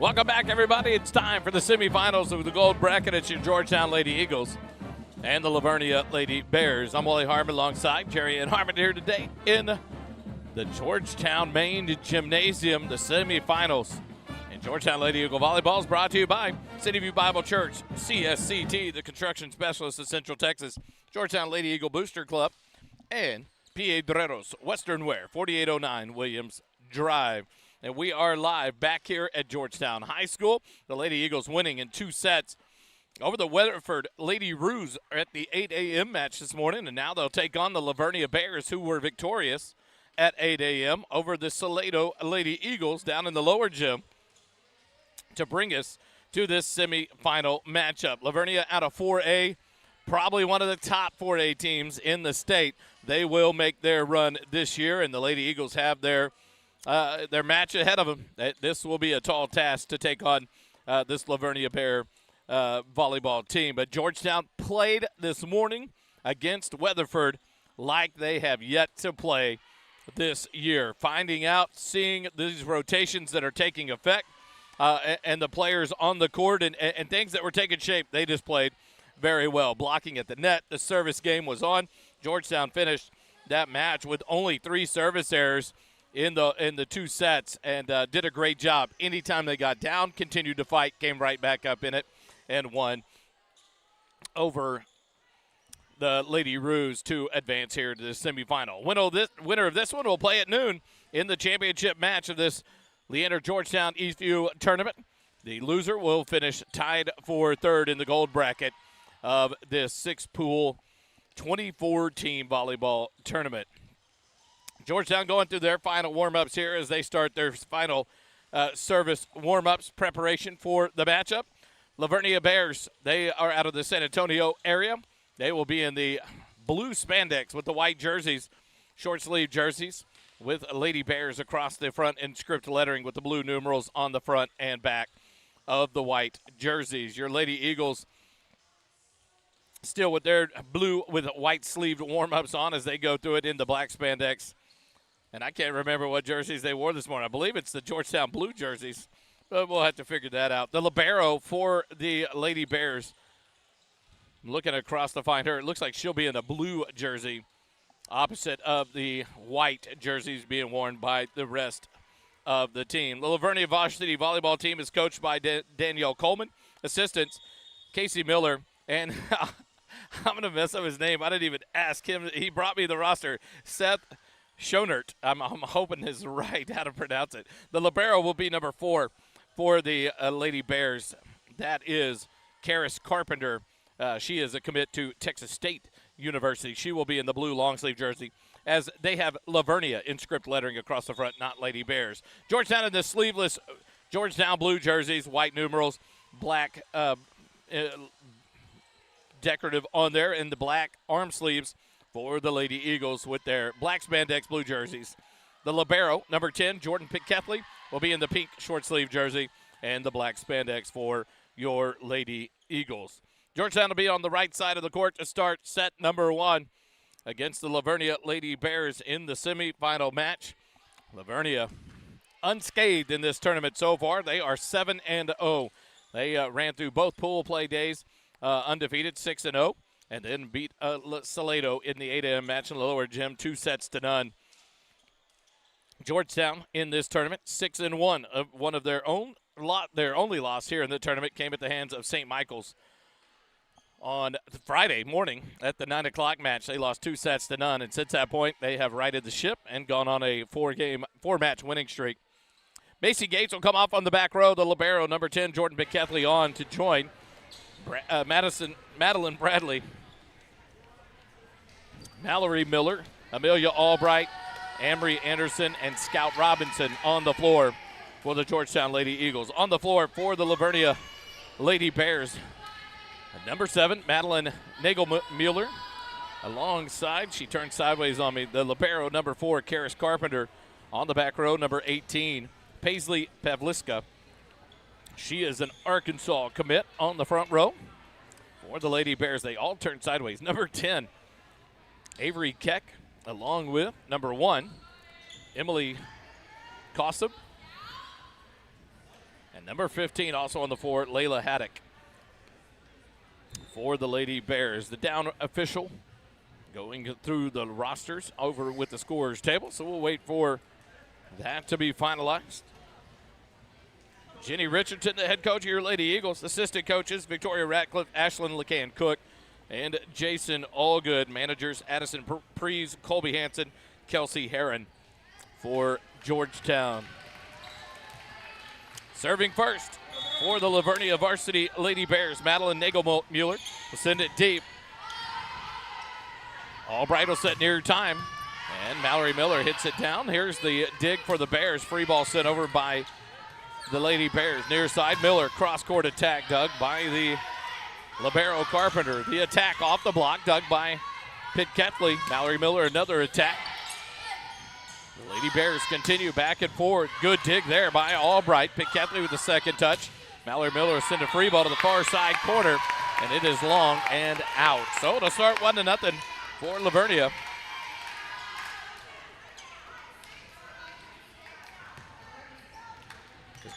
Welcome back, everybody. It's time for the semifinals of the gold bracket. It's your Georgetown Lady Eagles and the Vernia Lady Bears. I'm Wally Harmon alongside Jerry and Harmon here today in the Georgetown main gymnasium, the semifinals. And Georgetown Lady Eagle Volleyball is brought to you by City View Bible Church, CSCT, the construction specialist of Central Texas, Georgetown Lady Eagle Booster Club, and Piedreros Western Wear, 4809 Williams Drive. And we are live back here at Georgetown High School. The Lady Eagles winning in 2 sets over the Weatherford Lady Roos at the 8 a.m. match this morning. And now they'll take on the Vernia Bears, who were victorious at 8 a.m. over the Salado Lady Eagles down in the lower gym to bring us to this semifinal matchup. Vernia out of 4A, probably one of the top 4A teams in the state. They will make their run this year, and the Lady Eagles have their match ahead of them. This will be a tall task to take on this Vernia Bear volleyball team. But Georgetown played this morning against Weatherford like they have yet to play this year. Finding out, seeing these rotations that are taking effect and the players on the court and things that were taking shape, they just played very well. Blocking at the net, the service game was on. Georgetown finished that match with only 3 service errors in the 2 sets and did a great job. Anytime they got down, continued to fight, came right back up in it, and won over the Lady Roos to advance here to the semifinal. Winner of this one will play at noon in the championship match of this Leander Georgetown Eastview tournament. The loser will finish tied for 3rd in the gold bracket of this 6-pool, 24-team volleyball tournament. Georgetown going through their final warm-ups here as they start their final service warm-ups preparation for the matchup. Vernia Bears, they are out of the San Antonio area. They will be in the blue spandex with the white jerseys, short-sleeve jerseys, with Lady Bears across the front and script lettering with the blue numerals on the front and back of the white jerseys. Your Lady Eagles still with their blue with white sleeved warm-ups on as they go through it in the black spandex. And I can't remember what jerseys they wore this morning. I believe it's the Georgetown blue jerseys, but we'll have to figure that out. The libero for the Lady Bears, I'm looking across to find her. It looks like she'll be in a blue jersey, opposite of the white jerseys being worn by the rest of the team. The Vernia Varsity volleyball team is coached by Danielle Coleman. Assistants, Casey Miller, and I'm going to mess up his name. I didn't even ask him. He brought me the roster. Seth Schonert. I'm hoping is right how to pronounce it. The libero will be number 4 for the Lady Bears. That is Karis Carpenter. She is a commit to Texas State University. She will be in the blue long sleeve jersey, as they have Vernia in script lettering across the front, not Lady Bears. Georgetown in the sleeveless Georgetown blue jerseys, white numerals, black decorative on there, and the black arm sleeves for the Lady Eagles with their black spandex blue jerseys. The libero, number 10, Jordan Pickethley, will be in the pink short sleeve jersey and the black spandex for your Lady Eagles. Georgetown will be on the right side of the court to start set number 1 against the Vernia Lady Bears in the semifinal match. Vernia unscathed in this tournament so far. They are 7-0. They ran through both pool play days undefeated, 6-0, and then beat Salado in the 8 a.m. match in the lower gym, 2-0. Georgetown in this tournament, 6-1. One of their only loss here in the tournament came at the hands of St. Michael's on Friday morning at the 9 o'clock match. They lost 2-0, and since that point, they have righted the ship and gone on a 4-match winning streak. Macy Gates will come off on the back row. The libero, number 10, Jordan Pickethley, on to join Madeline Bradley, Mallory Miller, Amelia Albright, Amory Anderson, and Scout Robinson on the floor for the Georgetown Lady Eagles. On the floor for the Vernia Lady Bears, number 7, Madeline Nagelmuller. Alongside, she turned sideways on me, the libero, number 4, Karis Carpenter. On the back row, number 18, Paisley Pavliska. She is an Arkansas commit on the front row for the Lady Bears. They all turn sideways. Number 10, Avery Keck, along with number 1, Emily Cossum. And number 15 also on the floor, Layla Haddock for the Lady Bears. The down official going through the rosters over with the scorers table, so we'll wait for that to be finalized. Jenny Richardson, the head coach of your Lady Eagles. Assistant coaches, Victoria Ratcliffe, Ashlyn LeCan Cook, and Jason Allgood. Managers, Addison Prees, Colby Hansen, Kelsey Heron for Georgetown. Serving first for the Lavernia varsity Lady Bears, Madeline Nagelmuller will send it deep. Albright will set near time, and Mallory Miller hits it down. Here's the dig for the Bears. Free ball sent over by the Lady Bears. Near side, Miller, cross-court attack dug by the libero Carpenter. The attack off the block, dug by Pitt Ketley. Mallory Miller, another attack. The Lady Bears continue back and forth. Good dig there by Albright. Pitt Ketley with the second touch. Mallory Miller sends a free ball to the far side corner, and it is long and out. So it'll start 1-0 for Lavernia.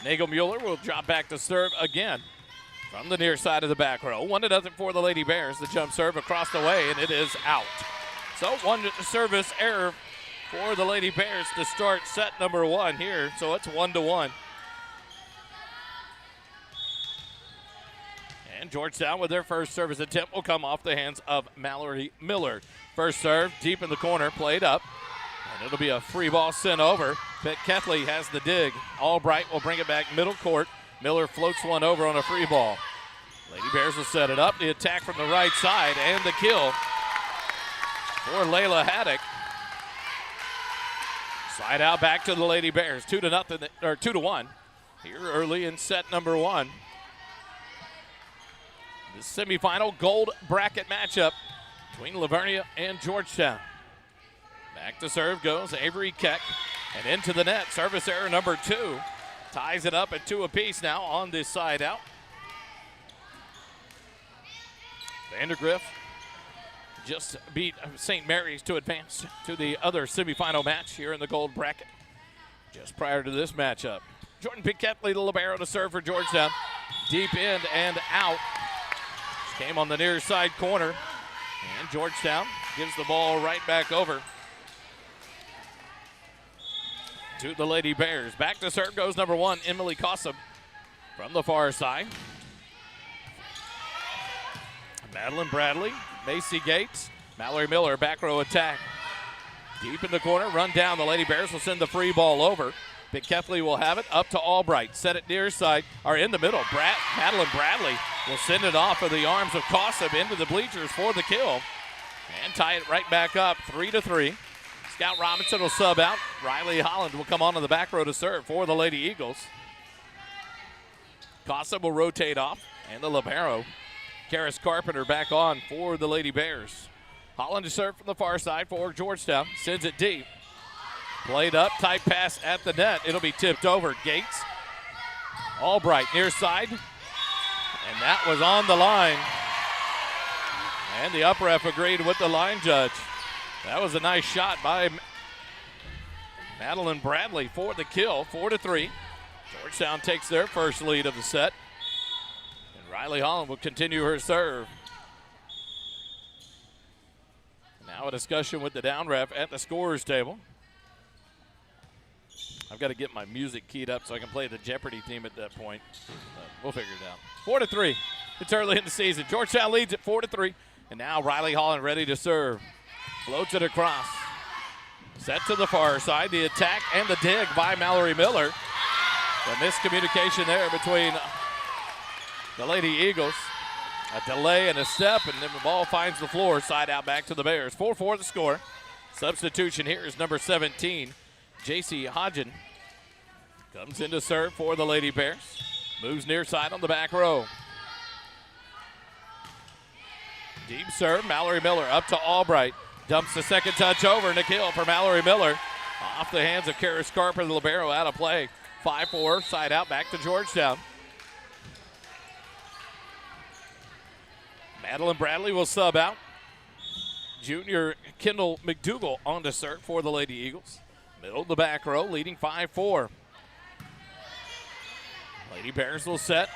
Nagelmuller will drop back to serve again from the near side of the back row. 1-0 for the Lady Bears. The jump serve across the way, and it is out. So one service error for the Lady Bears to start set number one here. So it's 1-1. And Georgetown with their first service attempt will come off the hands of Mallory Miller. First serve deep in the corner, played up. And it'll be a free ball sent over. Pitt Ketley has the dig. Albright will bring it back middle court. Miller floats one over on a free ball. Lady Bears will set it up. The attack from the right side and the kill for Layla Haddock. Slide out back to the Lady Bears. 2-1 here early in set number one. The semifinal gold bracket matchup between Lavernia and Georgetown. Back to serve goes Avery Keck, and into the net. Service error number 2. Ties it up at 2 apiece now on this side out. Vandergrift just beat St. Mary's to advance to the other semifinal match here in the gold bracket. Just prior to this matchup, Jordan Ketley, the libero, to serve for Georgetown. Deep in and out. Came on the near side corner, and Georgetown gives the ball right back over to the Lady Bears. Back to serve goes number 1, Emily Cossum from the far side. Madeline Bradley, Macy Gates, Mallory Miller, back row attack. Deep in the corner, run down. The Lady Bears will send the free ball over. Pitt Ketley will have it up to Albright. Set it near side, or in the middle. Madeline Bradley will send it off of the arms of Cossum into the bleachers for the kill. And tie it right back up, 3-3. Scout Robinson will sub out. Riley Holland will come onto the back row to serve for the Lady Eagles. Cossum will rotate off, and the libero, Karis Carpenter, back on for the Lady Bears. Holland to serve from the far side for Georgetown. Sends it deep. Played up, tight pass at the net. It'll be tipped over. Gates. Albright near side. And that was on the line. And the up ref agreed with the line judge. That was a nice shot by Madeline Bradley for the kill, 4-3. Georgetown takes their first lead of the set. And Riley Holland will continue her serve. Now a discussion with the down ref at the scorer's table. I've got to get my music keyed up so I can play the Jeopardy theme at that point. We'll figure it out. 4-3. It's early in the season. Georgetown leads at 4-3. And now Riley Holland ready to serve. Floats it across. Set to the far side. The attack and the dig by Mallory Miller. The miscommunication there between the Lady Eagles. A delay and a step, and then the ball finds the floor. Side out back to the Bears. 4-4 the score. Substitution here is number 17. J.C. Hodgen comes in to serve for the Lady Bears. Moves near side on the back row. Deep serve, Mallory Miller up to Albright. Dumps the second touch over, and a kill for Mallory Miller. Off the hands of Karis Carpenter, the libero, out of play. 5-4, side out, back to Georgetown. Madeline Bradley will sub out. Junior Kendall McDougal on to serve for the Lady Eagles. Middle of the back row, leading 5-4. Lady Bears will set.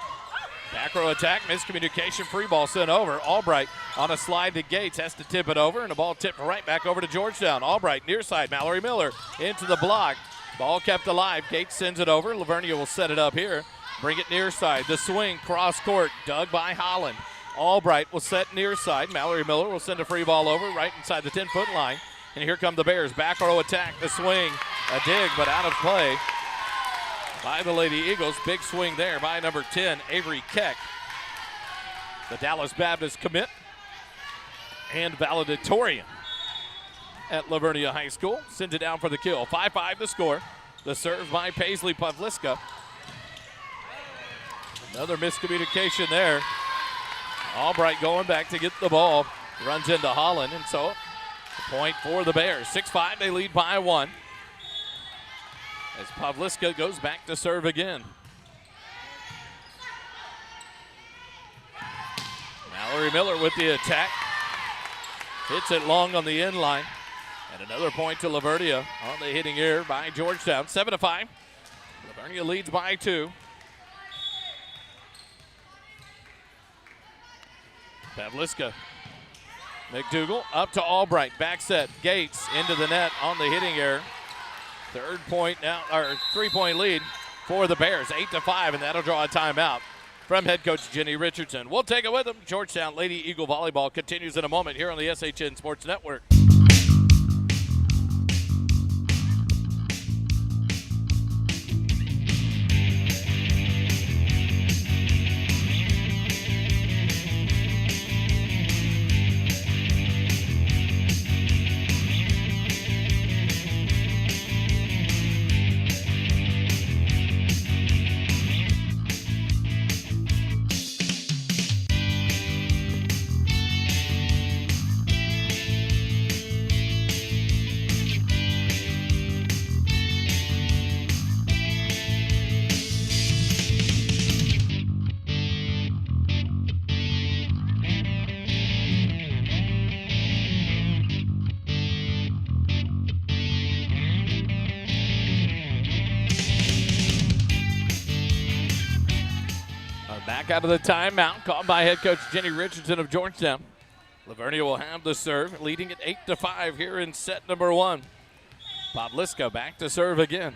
Back row attack, miscommunication, free ball sent over. Albright on a slide to Gates, has to tip it over, and the ball tipped right back over to Georgetown. Albright near side, Mallory Miller into the block. Ball kept alive, Gates sends it over. Vernia will set it up here, bring it near side. The swing, cross court, dug by Holland. Albright will set near side. Mallory Miller will send a free ball over right inside the 10-foot line. And here come the Bears, back row attack, the swing, a dig, but out of play by the Lady Eagles. Big swing there by number 10, Avery Keck. The Dallas Baptist commit and valedictorian at Vernia High School. Sends it down for the kill. 5-5 the score. The serve by Paisley Pavliska. Another miscommunication there. Albright going back to get the ball. Runs into Holland, and so the point for the Bears. 6-5, they lead by 1. As Pavliska goes back to serve again. Mallory Miller with the attack. Hits it long on the end line. And another point to Vernia on the hitting error by Georgetown. 7-5. Vernia leads by 2. Pavliska. McDougal up to Albright. Back set. Gates into the net on the hitting error. Third point now, or 3-point lead for the Bears, 8-5, and that'll draw a timeout from head coach Jenny Richardson. We'll take it with them. Georgetown Lady Eagle Volleyball continues in a moment here on the SHN Sports Network. Back out of the timeout, called by head coach Jenny Richardson of Georgetown. Vernia will have the serve, leading at 8-5 here in set number 1. Pavliska back to serve again.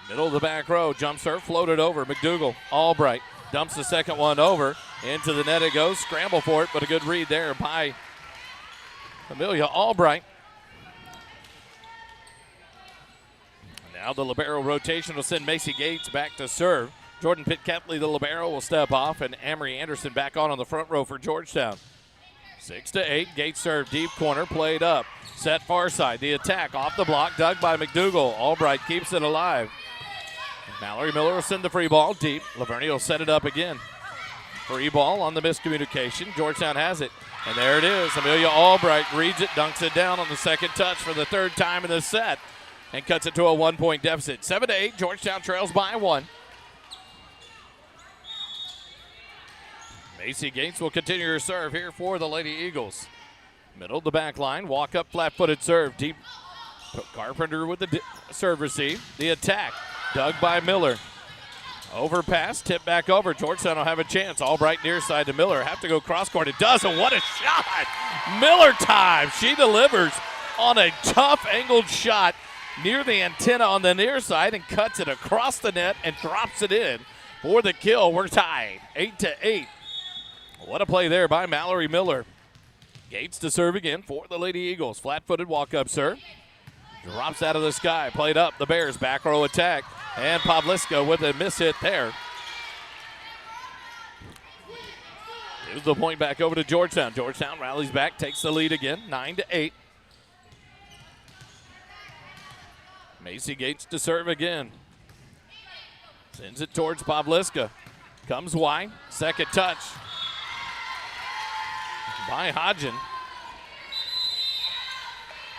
Middle of the back row, jump serve, floated over. McDougal, Albright, dumps the second one over. Into the net it goes, scramble for it, but a good read there by Amelia Albright. Now the libero rotation will send Macy Gates back to serve. Jordan Pitt-Ketley, the libero, will step off, and Amory Anderson back on the front row for Georgetown. 6-8, Gates serve deep corner, played up. Set far side, the attack off the block, dug by McDougal. Albright keeps it alive. Mallory Miller will send the free ball deep. Vernia will set it up again. Free ball on the miscommunication. Georgetown has it, and there it is. Amelia Albright reads it, dunks it down on the second touch for the third time in the set, and cuts it to a 1-point deficit. 7-8, Georgetown trails by 1. Macy Gates will continue her serve here for the Lady Eagles. Middle of the back line, walk up, flat-footed serve. Deep, Carpenter with the serve receive. The attack, dug by Miller. Overpass, tip back over. Georgetown will have a chance. Albright near side to Miller. Have to go cross-court. It does, and what a shot. Miller time. She delivers on a tough angled shot near the antenna on the near side and cuts it across the net and drops it in for the kill. We're tied, 8-8. What a play there by Mallory Miller. Gates to serve again for the Lady Eagles. Flat-footed walk-up serve. Drops out of the sky. Played up. The Bears back row attack. And Pavliska with a miss hit there. Gives the point back over to Georgetown. Georgetown rallies back, takes the lead again, 9-8. Macy Gates to serve again. Sends it towards Pavliska. Comes wide. Second touch by Hodgen.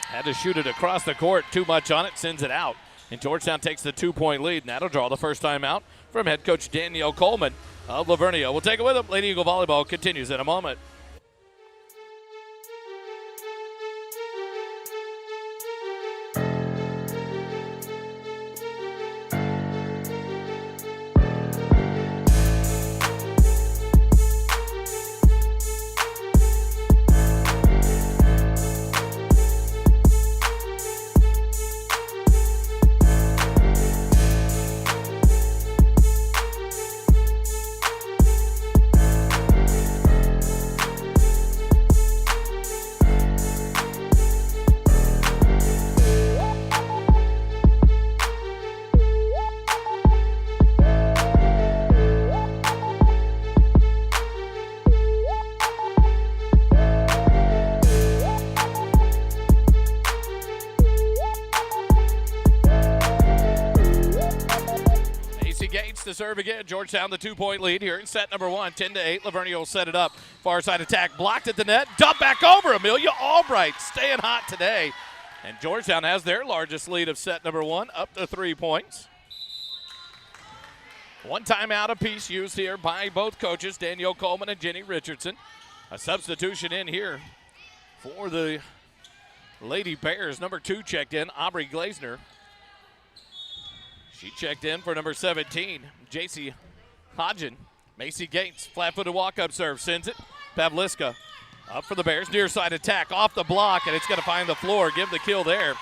Had to shoot it across the court. Too much on it. Sends it out. And Georgetown takes the 2-point lead. And that'll draw the first time out from head coach Danielle Coleman of Vernia. We'll take it with them. Lady Eagle Volleyball continues in a moment. serve again. Georgetown the 2-point lead here in set number 1. 10-8. Lavernia will set it up. Far side attack blocked at the net. Dump back over. Amelia Albright staying hot today. And Georgetown has their largest lead of set number 1, up to 3 points. One timeout apiece used here by both coaches, Danielle Coleman and Jenny Richardson. A substitution in here for the Lady Bears. Number 2 checked in, Aubrey Glazner. She checked in for number 17, J.C. Hodgen. Macy Gates, flat-footed walk-up serve, sends it. Pavliska up for the Bears, near side attack, off the block, and it's going to find the floor. Give the kill there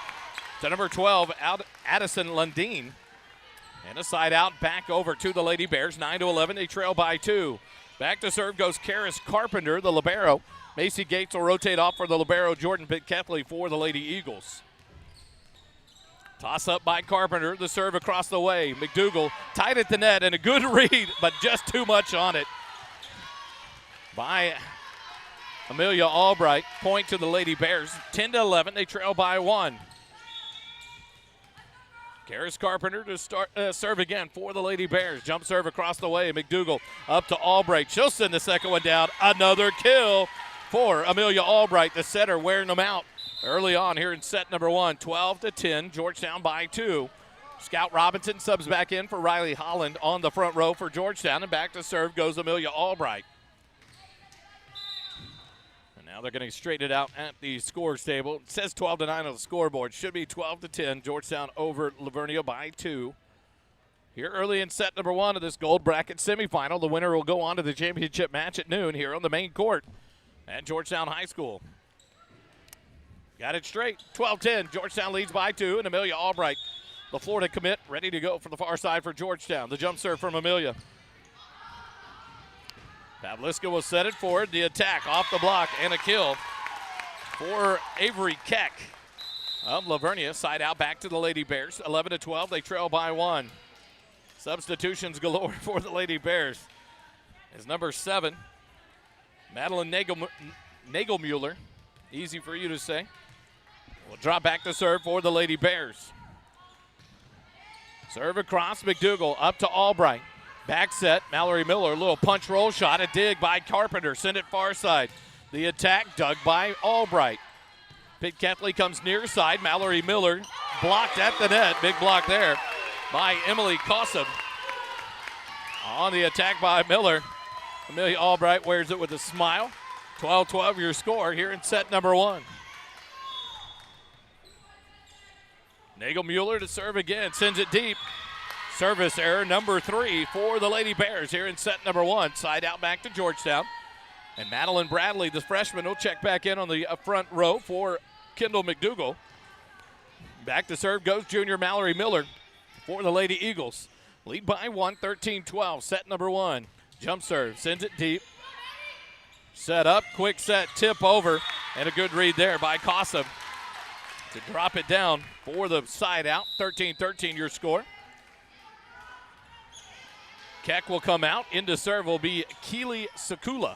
to number 12, Addison Lundeen. And a side out, back over to the Lady Bears, 9-11, they trail by 2. Back to serve goes Karis Carpenter, the libero. Macy Gates will rotate off for the libero, Jordan Pitketley for the Lady Eagles. Toss up by Carpenter, the serve across the way. McDougal tight at the net, and a good read, but just too much on it by Amelia Albright. Point to the Lady Bears, 10-11, they trail by 1. Karis Carpenter to start serve again for the Lady Bears. Jump serve across the way. McDougal up to Albright. She'll send the second one down. Another kill for Amelia Albright, the setter, wearing them out early on here in set number 1. 12-10, Georgetown by 2. Scout Robinson subs back in for Riley Holland on the front row for Georgetown, and back to serve goes Amelia Albright. Now they're going to straighten it out at the scores table. It says 12-9 on the scoreboard. Should be 12-10. Georgetown over Lavernia by 2. Here early in set number 1 of this gold bracket semifinal. The winner will go on to the championship match at noon here on the main court at Georgetown High School. Got it straight. 12-10. Georgetown leads by 2, and Amelia Albright, the Florida commit, ready to go for the far side for Georgetown. The jump serve from Amelia. Pavliska will set it forward. The attack off the block and a kill for Avery Keck of Lavernia. Side out back to the Lady Bears. 11-12, they trail by 1. Substitutions galore for the Lady Bears. Is number 7, Madeline Nagelmuller. Easy for you to say. Will drop back to serve for the Lady Bears. Serve across, McDougal up to Albright. Back set, Mallory Miller, a little punch roll shot, a dig by Carpenter, send it far side. The attack dug by Albright. Pitketley comes near side, Mallory Miller blocked at the net, big block there by Emily Cossum. On the attack by Miller, Amelia Albright wears it with a smile. 12-12 your score here in set number 1. Nagelmuller to serve again, sends it deep. Service error number 3 for the Lady Bears here in set number 1. Side out back to Georgetown. And Madeline Bradley, the freshman, will check back in on the front row for Kendall McDougal. Back to serve goes junior Mallory Miller for the Lady Eagles. Lead by 1, 13-12, set number 1. Jump serve, sends it deep. Set up, quick set, tip over, and a good read there by Cossum to drop it down for the side out. 13-13 your score. Keck will come out. Into serve will be Keely Sakula.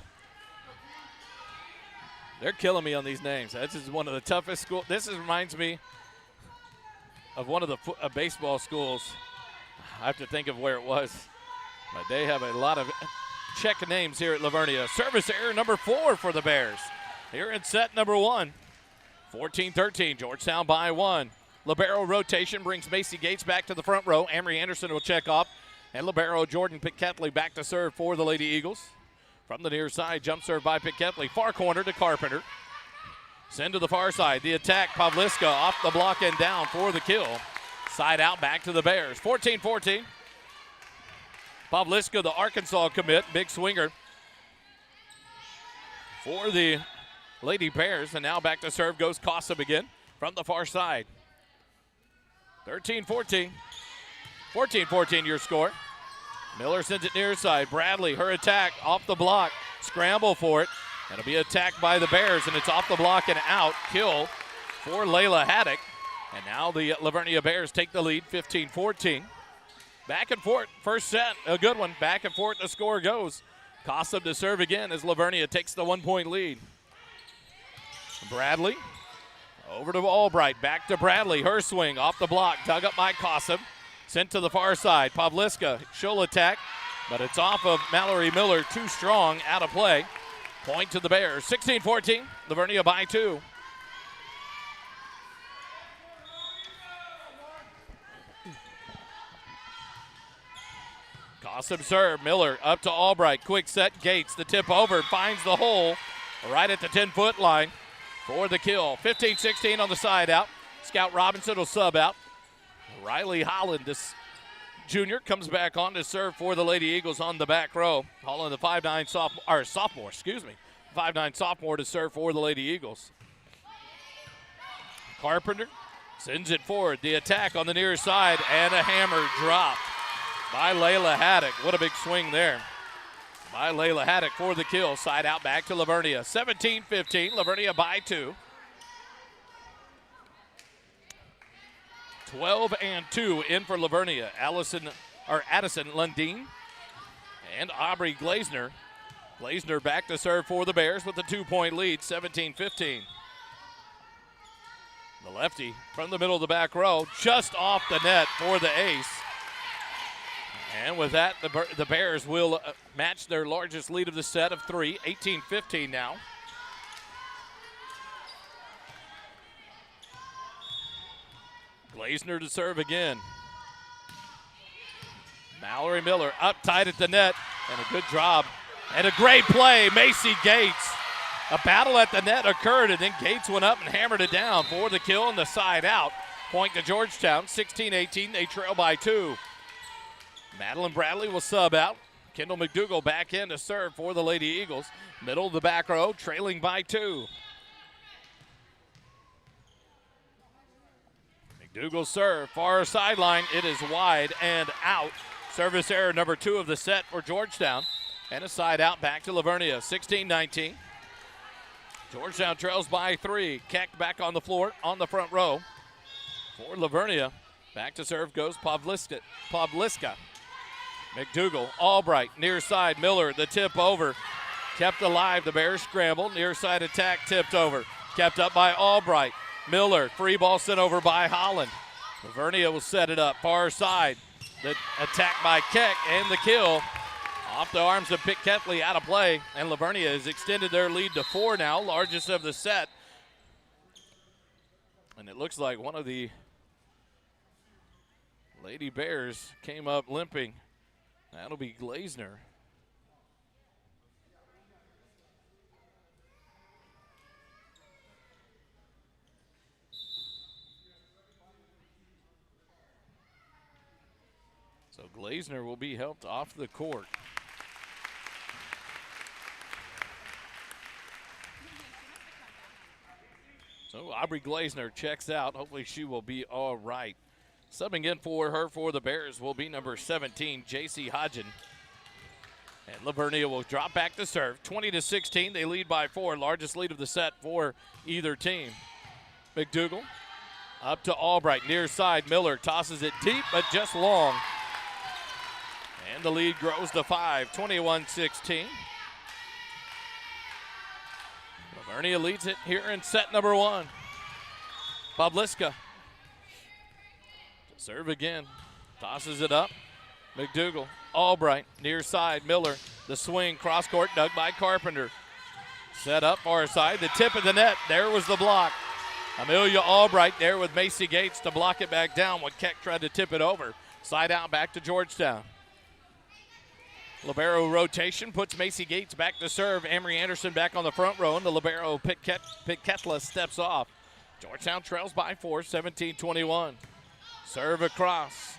They're killing me on these names. This is one of the toughest schools. Reminds me of one of the baseball schools. I have to think of where it was. But they have a lot of check names here at Lavernia. Service error number 4 for the Bears. Here in set number 1. 14-13, Georgetown by 1. Libero rotation brings Macy Gates back to the front row. Amory Anderson will check off. And libero Jordan Pitketley back to serve for the Lady Eagles. From the near side, jump serve by Pitketley. Far corner to Carpenter. Send to the far side. The attack, Pavliska off the block and down for the kill. Side out back to the Bears. 14-14. Pavliska, the Arkansas commit, big swinger for the Lady Bears. And now back to serve goes Cossum again from the far side. 13-14. 14-14 your score. Miller sends it near side. Bradley, her attack off the block. Scramble for it. It'll be attacked by the Bears, and it's off the block and out. Kill for Layla Haddock. And now the Lavernia Bears take the lead, 15-14. Back and forth. First set, a good one. Back and forth, the score goes. Cossum to serve again as Lavernia takes the 1-point lead. Bradley over to Albright. Back to Bradley. Her swing off the block. Dug up by Cossum. Sent to the far side. Pavliska, she'll attack, but it's off of Mallory Miller. Too strong, out of play. Point to the Bears. 16-14. Vernia by 2. Awesome serve. Miller up to Albright. Quick set. Gates. The tip over. Finds the hole right at the 10-foot line for the kill. 15-16 on the side out. Scout Robinson will sub out. Riley Holland, this junior, comes back on to serve for the Lady Eagles on the back row. Holland, the 5'9" sophomore, 5'9" sophomore to serve for the Lady Eagles. Carpenter sends it forward. The attack on the near side, and a hammer dropped by Layla Haddock. What a big swing there by Layla Haddock for the kill. Side out back to Vernia. 17-15, Vernia by 2. 12-2 in for Vernia. Addison Lundeen and Aubrey Glazner. Glazner back to serve for the Bears with a 2-point lead, 17-15. The lefty from the middle of the back row, just off the net for the ace. And with that, the Bears will match their largest lead of the set of 3, 18-15 now. Glazner to serve again. Mallory Miller up tight at the net, and a good job. And a great play, Macy Gates. A battle at the net occurred, and then Gates went up and hammered it down for the kill and the side out. Point to Georgetown, 16-18, they trail by 2. Madeline Bradley will sub out. Kendall McDougal back in to serve for the Lady Eagles. Middle of the back row, trailing by 2. McDougal serve, far sideline. It is wide and out. Service error number 2 of the set for Georgetown. And a side out back to Vernia, 16-19. Georgetown trails by 3. Keck back on the floor on the front row for Vernia. Back to serve goes Pavliska. McDougal, Albright, near side, Miller, the tip over. Kept alive, the Bears scramble. Near side attack tipped over. Kept up by Albright. Miller, free ball sent over by Holland. Vernia will set it up, far side. The attack by Keck and the kill. Off the arms of Pitt Ketley, out of play. And Vernia has extended their lead to 4 now, largest of the set. And it looks like one of the Lady Bears came up limping. That'll be Glazner. So Glazner will be helped off the court. So Aubrey Glazner checks out. Hopefully she will be all right. Subbing in for her for the Bears will be number 17, J.C. Hodgen. And Vernia will drop back to serve. 20-16, they lead by 4. Largest lead of the set for either team. McDougal up to Albright, near side. Miller tosses it deep, but just long. And the lead grows to 5, 21-16. Vernia leads it here in set number 1. Pavliska. Serve again. Tosses it up. McDougal. Albright. Near side. Miller. The swing. Cross court. Dug by Carpenter. Set up far side. The tip of the net. There was the block. Amelia Albright there with Macy Gates to block it back down when Keck tried to tip it over. Side out back to Georgetown. Libero rotation puts Macy Gates back to serve. Amory Anderson back on the front row, and the libero Pitt Ketla steps off. Georgetown trails by 4, 17-21. Serve across.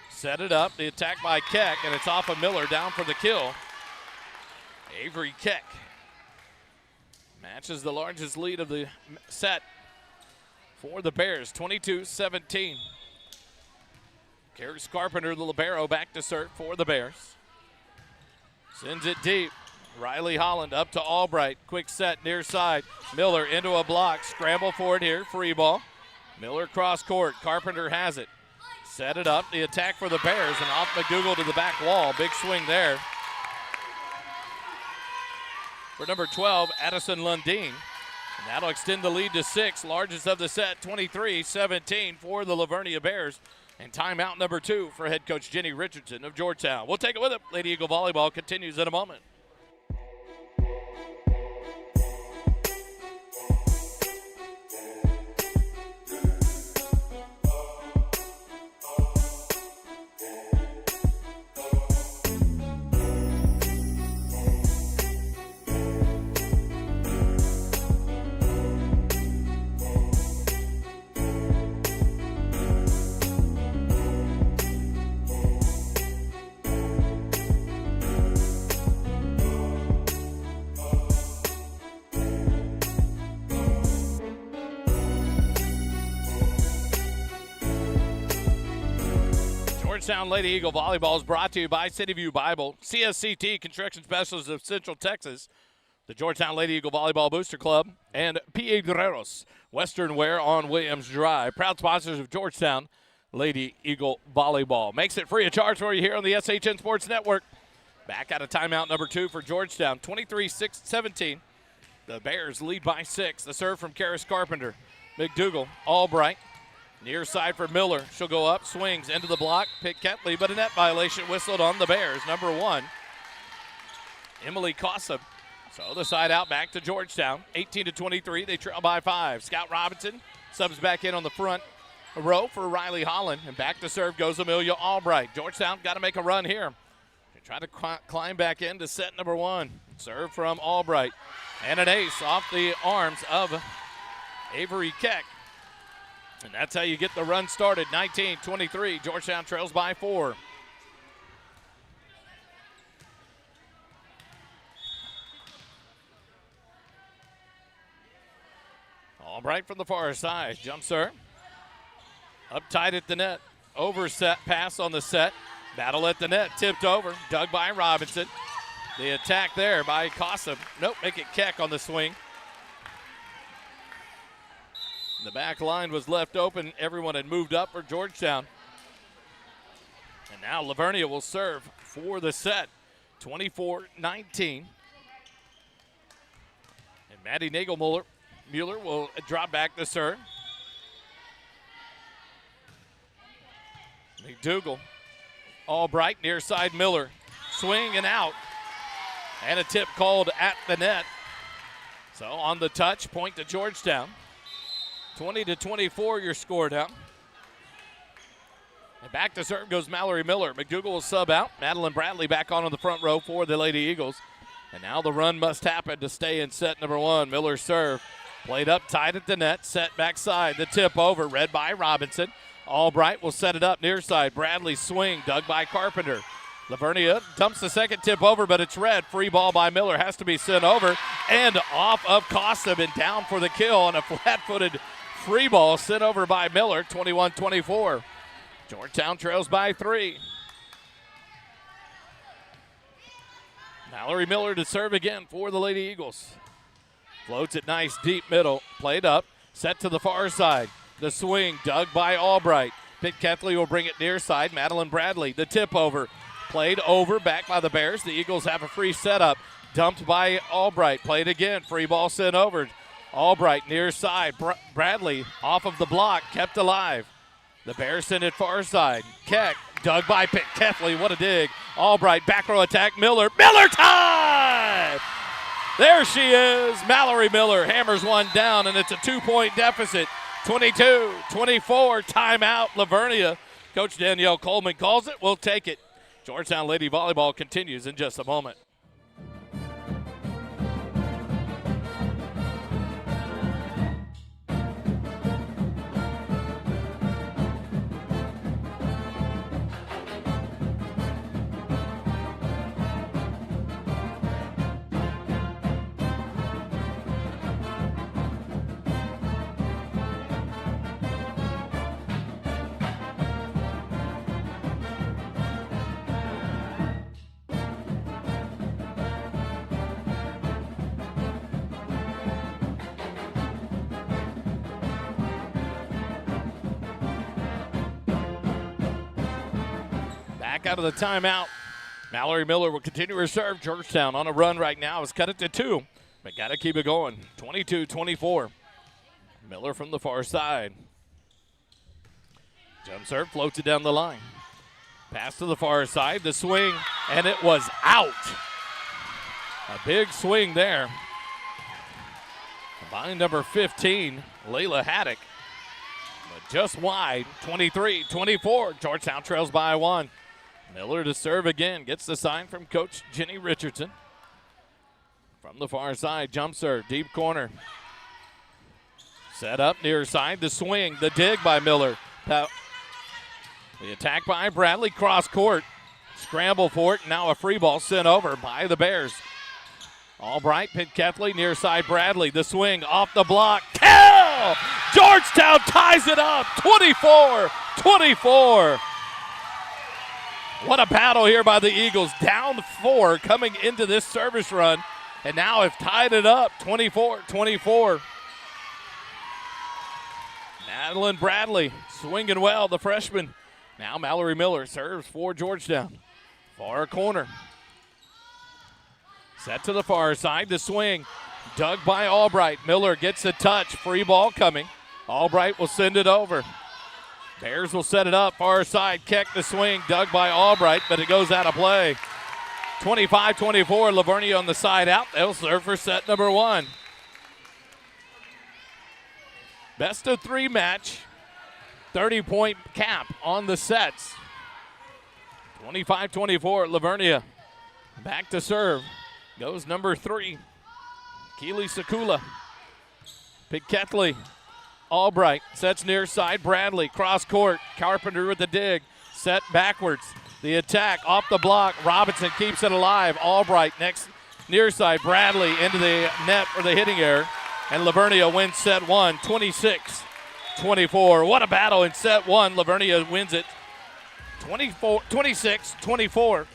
Set it up. The attack by Keck, and it's off of Miller down for the kill. Avery Keck matches the largest lead of the set for the Bears, 22-17. Carries Carpenter, the libero, back to serve for the Bears. Sends it deep. Riley Holland up to Albright. Quick set near side. Miller into a block. Scramble for it here. Free ball. Miller cross court. Carpenter has it. Set it up. The attack for the Bears, and off McDougal to the back wall. Big swing there. For number 12, Addison Lundeen. And that'll extend the lead to 6. Largest of the set, 23-17 for the Vernia Bears. And timeout number 2 for head coach Jenny Richardson of Georgetown. We'll take it with him. Lady Eagle Volleyball continues in a moment. Georgetown Lady Eagle Volleyball is brought to you by Cityview Bible, CSCT Construction Specialists of Central Texas, the Georgetown Lady Eagle Volleyball Booster Club, and Piedreros Western Wear on Williams Drive. Proud sponsors of Georgetown Lady Eagle Volleyball. Makes it free of charge for you here on the SHN Sports Network. Back out of timeout number 2 for Georgetown, 23-17. The Bears lead by 6. The serve from Karis Carpenter. McDougal, Albright. Near side for Miller. She'll go up, swings into the block. Pick Ketley, but a net violation whistled on the Bears. Number 1, Emily Cossum. So the side out back to Georgetown. 18-23. They trail by 5. Scout Robinson subs back in on the front row for Riley Holland. And back to serve goes Amelia Albright. Georgetown got to make a run here. They try to climb back into set number 1. Serve from Albright. And an ace off the arms of Avery Keck. And that's how you get the run started. 19-23. Georgetown trails by 4. Albright from the far side. Jump serve. Up tight at the net. Overset pass on the set. Battle at the net. Tipped over. Dug by Robinson. The attack there by Cossum. Nope, make it Keck on the swing. The back line was left open. Everyone had moved up for Georgetown. And now Vernia will serve for the set. 24-19. And Maddie Nagelmuller will drop back the serve. McDougal. Albright near side Miller. Swing and out. And a tip called at the net. So on the touch, point to Georgetown. 20-24 your score down. And back to serve goes Mallory Miller. McDougal will sub out. Madeline Bradley back on the front row for the Lady Eagles. And now the run must happen to stay in set number 1. Miller serve. Played up tight at the net. Set backside. The tip over. Read by Robinson. Albright will set it up near side. Bradley swing. Dug by Carpenter. Vernia dumps the second tip over, but it's red. Free ball by Miller. Has to be sent over. And off of Cossum and down for the kill on a flat-footed free ball sent over by Miller. 21-24. Georgetown trails by 3. Mallory Miller to serve again for the Lady Eagles. Floats it nice deep middle. Played up. Set to the far side. The swing dug by Albright. Pitt Ketley will bring it near side. Madeline Bradley. The tip over. Played over. Back by the Bears. The Eagles have a free setup. Dumped by Albright. Played again. Free ball sent over. Albright near side. Bradley off of the block. Kept alive. The Bears send it far side. Keck dug by Pitt Ketley. What a dig. Albright back row attack. Miller. Miller time! There she is. Mallory Miller hammers one down, and it's a 2-point deficit. 22-24. Timeout. Vernia. Coach Danielle Coleman calls it. We'll take it. Georgetown Lady Volleyball continues in just a moment. Back out of the timeout. Mallory Miller will continue her serve. Georgetown on a run right now. Has cut it to 2, but got to keep it going. 22-24. Miller from the far side. Jump serve, floats it down the line. Pass to the far side, the swing, and it was out. A big swing there by number 15, Layla Haddock. But just wide, 23-24. Georgetown trails by 1. Miller to serve again. Gets the sign from Coach Jenny Richardson. From the far side, jump serve, deep corner. Set up near side, the swing, the dig by Miller. The attack by Bradley, cross court. Scramble for it, now a free ball sent over by the Bears. Albright, Ketley, near side Bradley. The swing off the block. Kill! Georgetown ties it up, 24-24. What a battle here by the Eagles. Down 4 coming into this service run. And now have tied it up, 24-24. Madeline Bradley swinging well, the freshman. Now Mallory Miller serves for Georgetown. Far corner. Set to the far side, the swing. Dug by Albright. Miller gets a touch, free ball coming. Albright will send it over. Bears will set it up, far side, Keck the swing, dug by Albright, but it goes out of play. 25-24, Vernia on the side out. They'll serve for set number 1. Best of 3 match, 30-point cap on the sets. 25-24, Vernia back to serve. Goes number 3, Keely Sakula. Ketley. Albright sets near side. Bradley cross court. Carpenter with the dig. Set backwards. The attack off the block. Robinson keeps it alive. Albright next near side. Bradley into the net for the hitting error. And Vernia wins set 1, 26-24. What a battle in set 1. Vernia wins it 26-24.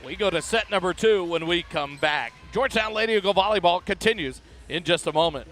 We go to set number 2 when we come back. Georgetown Lady Eagle Volleyball continues in just a moment.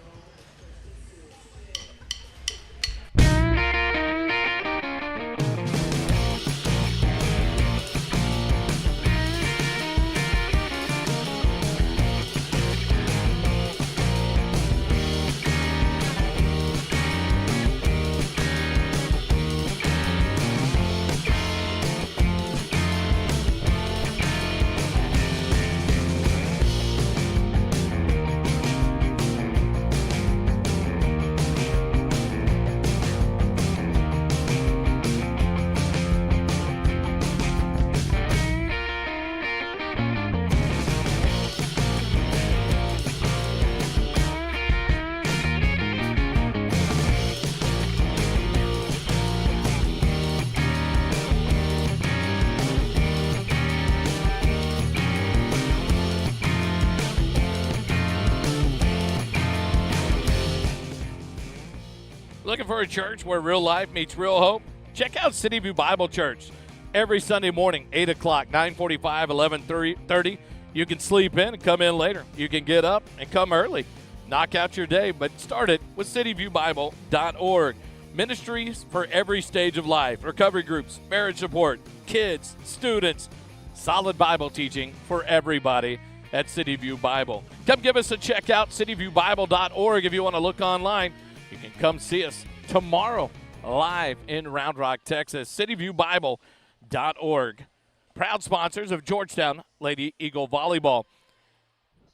Looking for a church where real life meets real hope? Check out City View Bible Church. Every Sunday morning, 8 o'clock, 9:45, 11:30. You can sleep in and come in later. You can get up and come early. Knock out your day, but start it with cityviewbible.org. Ministries for every stage of life. Recovery groups, marriage support, kids, students. Solid Bible teaching for everybody at City View Bible. Come give us a check out, cityviewbible.org. If you want to look online, you can come see us tomorrow live in Round Rock, Texas. cityviewbible.org. Proud sponsors of Georgetown Lady Eagle Volleyball.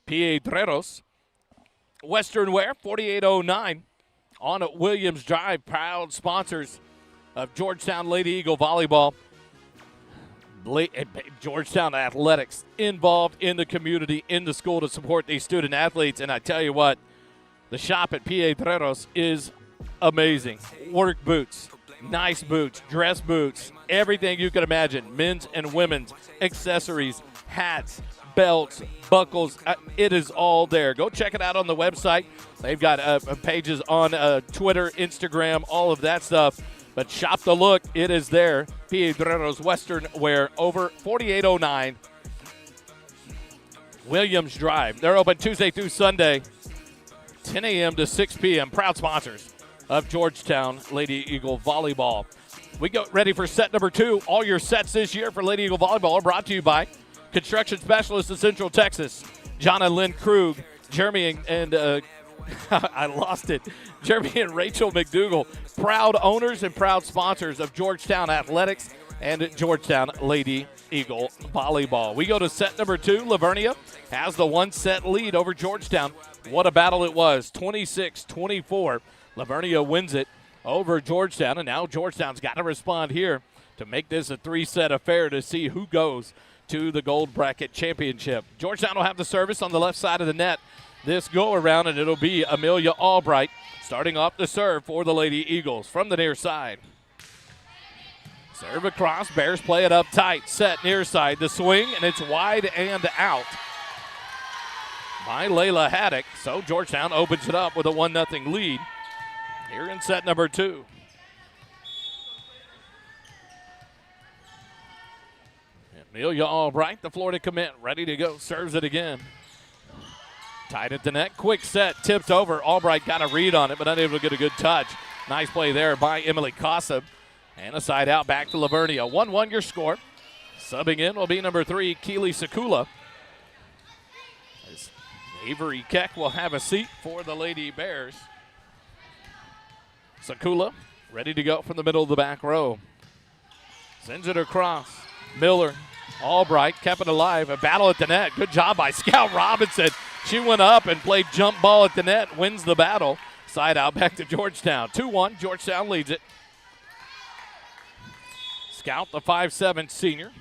Piedreros, Western Wear, 4809 on Williams Drive. Proud sponsors of Georgetown Lady Eagle Volleyball. Georgetown Athletics involved in the community, in the school to support these student athletes. And I tell you what, the shop at Piedreros is amazing. Work boots, nice boots, dress boots, everything you can imagine. Men's and women's accessories, hats, belts, buckles. It is all there. Go check it out on the website. They've got pages on Twitter, Instagram, all of that stuff. But shop the look. It is there. Piedreros Western Wear, over 4809 Williams Drive. They're open Tuesday through Sunday, 10 a.m. to 6 p.m. Proud sponsors of Georgetown Lady Eagle Volleyball. We go ready for set number 2. All your sets this year for Lady Eagle Volleyball are brought to you by Construction Specialists of Central Texas, John and Lynn Krug, Jeremy and I lost it. Jeremy and Rachel McDougall, proud owners and proud sponsors of Georgetown Athletics and Georgetown Lady Eagle Volleyball. We go to set number 2. Vernia has the 1-set lead over Georgetown. What a battle it was, 26-24. Vernia wins it over Georgetown, and now Georgetown's got to respond here to make this a 3-set affair to see who goes to the gold bracket championship. Georgetown will have the service on the left side of the net this go-around, and it'll be Amelia Albright starting off the serve for the Lady Eagles from the near side. Serve across, Bears play it up tight, set near side, the swing, and it's wide and out by Layla Haddock. So Georgetown opens it up with a 1-0 lead here in set number 2. Amelia Albright, the Florida commit, ready to go, serves it again. Tight at the net, quick set, tips over. Albright got a read on it, but unable to get a good touch. Nice play there by Emily Cossab. And a side out back to Vernia. 1-1 your score. Subbing in will be number 3, Keely Sakula. As Avery Keck will have a seat for the Lady Bears. Sakula ready to go from the middle of the back row. Sends it across. Miller, Albright kept it alive. A battle at the net. Good job by Scout Robinson. She went up and played jump ball at the net. Wins the battle. Side out back to Georgetown. 2-1. Georgetown leads it. Scout, the 5'7" senior.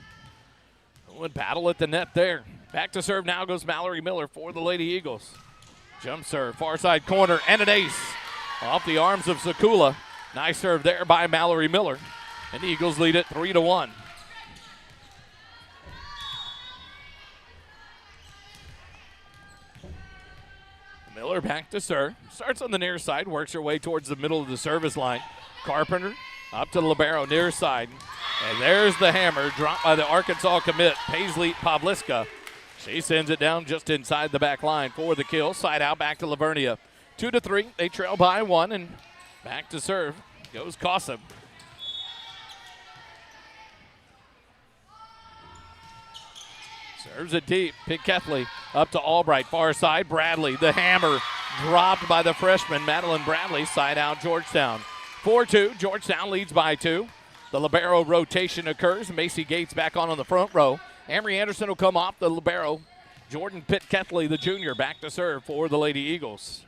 Would battle at the net there. Back to serve now goes Mallory Miller for the Lady Eagles. Jump serve, far side corner, and an ace off the arms of Sakula. Nice serve there by Mallory Miller. And the Eagles lead it 3-1. Miller back to serve. Starts on the near side, works her way towards the middle of the service line. Carpenter up to the libero, near side. And there's the hammer, dropped by the Arkansas commit, Paisley Pavliska. She sends it down just inside the back line for the kill. Side out back to Vernia. 2-3, they trail by 1, and back to serve goes Cossab. Serves it deep, Pitt Kethley up to Albright, far side, Bradley, the hammer, dropped by the freshman, Madeline Bradley, side out Georgetown. 4-2, Georgetown leads by 2. The libero rotation occurs. Macy Gates back on the front row. Amory Anderson will come off the libero. Jordan Pitt Kethley, the junior, back to serve for the Lady Eagles.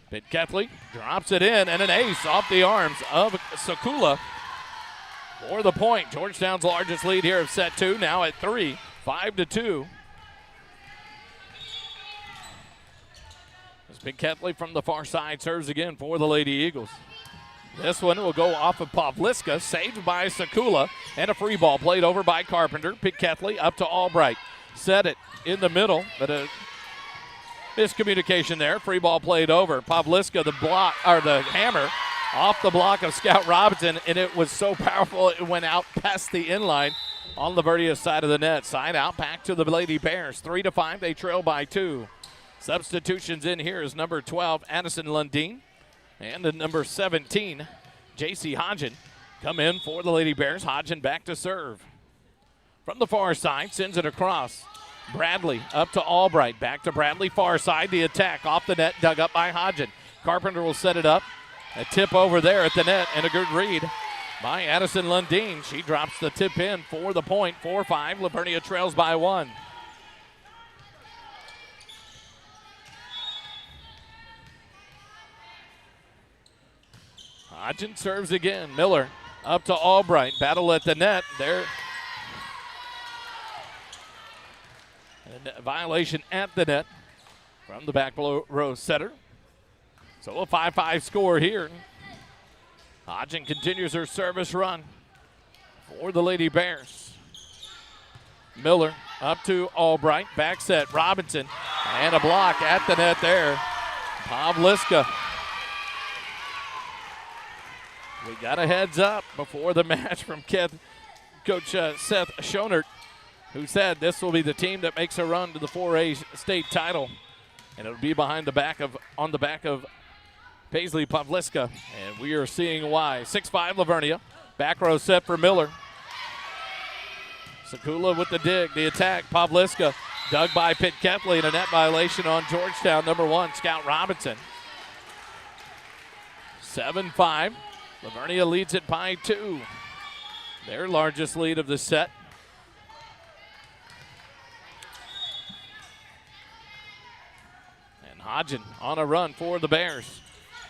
Pitt Kethley drops it in, and an ace off the arms of Sakula for the point. Georgetown's largest lead here of set 2, now at 3, 5-2. As Pitt Kethley from the far side serves again for the Lady Eagles. This one will go off of Pavliska, saved by Sakula, and a free ball played over by Carpenter. Pitt Kethley up to Albright. Set it in the middle, but a miscommunication there. Free ball played over. Pavliska, the block, or the hammer, off the block of Scout Robinson, and it was so powerful it went out past the inline on Vernia's side of the net. Side out back to the Lady Bears. 3-5, they trail by 2. Substitutions in here is number 12, Addison Lundeen. And the number 17, J.C. Hodgen, come in for the Lady Bears. Hodgen back to serve. From the far side, sends it across. Bradley up to Albright. Back to Bradley, far side. The attack off the net, dug up by Hodgen. Carpenter will set it up. A tip over there at the net, and a good read by Addison Lundeen. She drops the tip in for the point. 4-5, Vernia trails by 1. Hodgen serves again. Miller up to Albright. Battle at the net. There. And a violation at the net from the back row setter. So a 5-5 score here. Hodgen continues her service run for the Lady Bears. Miller up to Albright. Back set. Robinson. And a block at the net there. Pavliska. We got a heads up before the match from Coach Seth Schonert, who said this will be the team that makes a run to the 4A state title. And it'll be on the back of Paisley Pavliska. And we are seeing why. 6-5 Vernia. Back row set for Miller. Sakula with the dig, the attack. Pavliska Dug by Pitt Kepley, and a net violation on Georgetown, number 1, Scout Robinson. 7-5. Vernia leads it by 2. Their largest lead of the set. And Hodgen on a run for the Bears.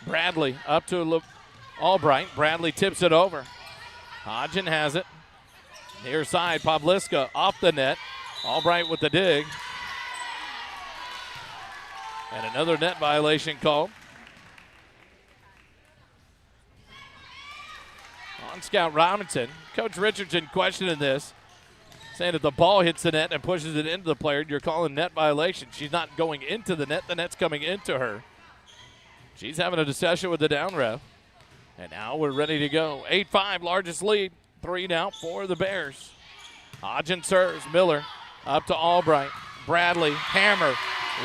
Bradley up to Albright. Bradley tips it over. Hodgen has it. Near side, Pavliska off the net. Albright with the dig. And another net violation called on Scout Robinson. Coach Richardson questioning this, saying if the ball hits the net and pushes it into the player, you're calling net violation. She's not going into the net's coming into her. She's having a discussion with the down ref. And now we're ready to go. 8-5, largest lead. 3 now for the Bears. Hodgen serves. Miller up to Albright. Bradley, hammer.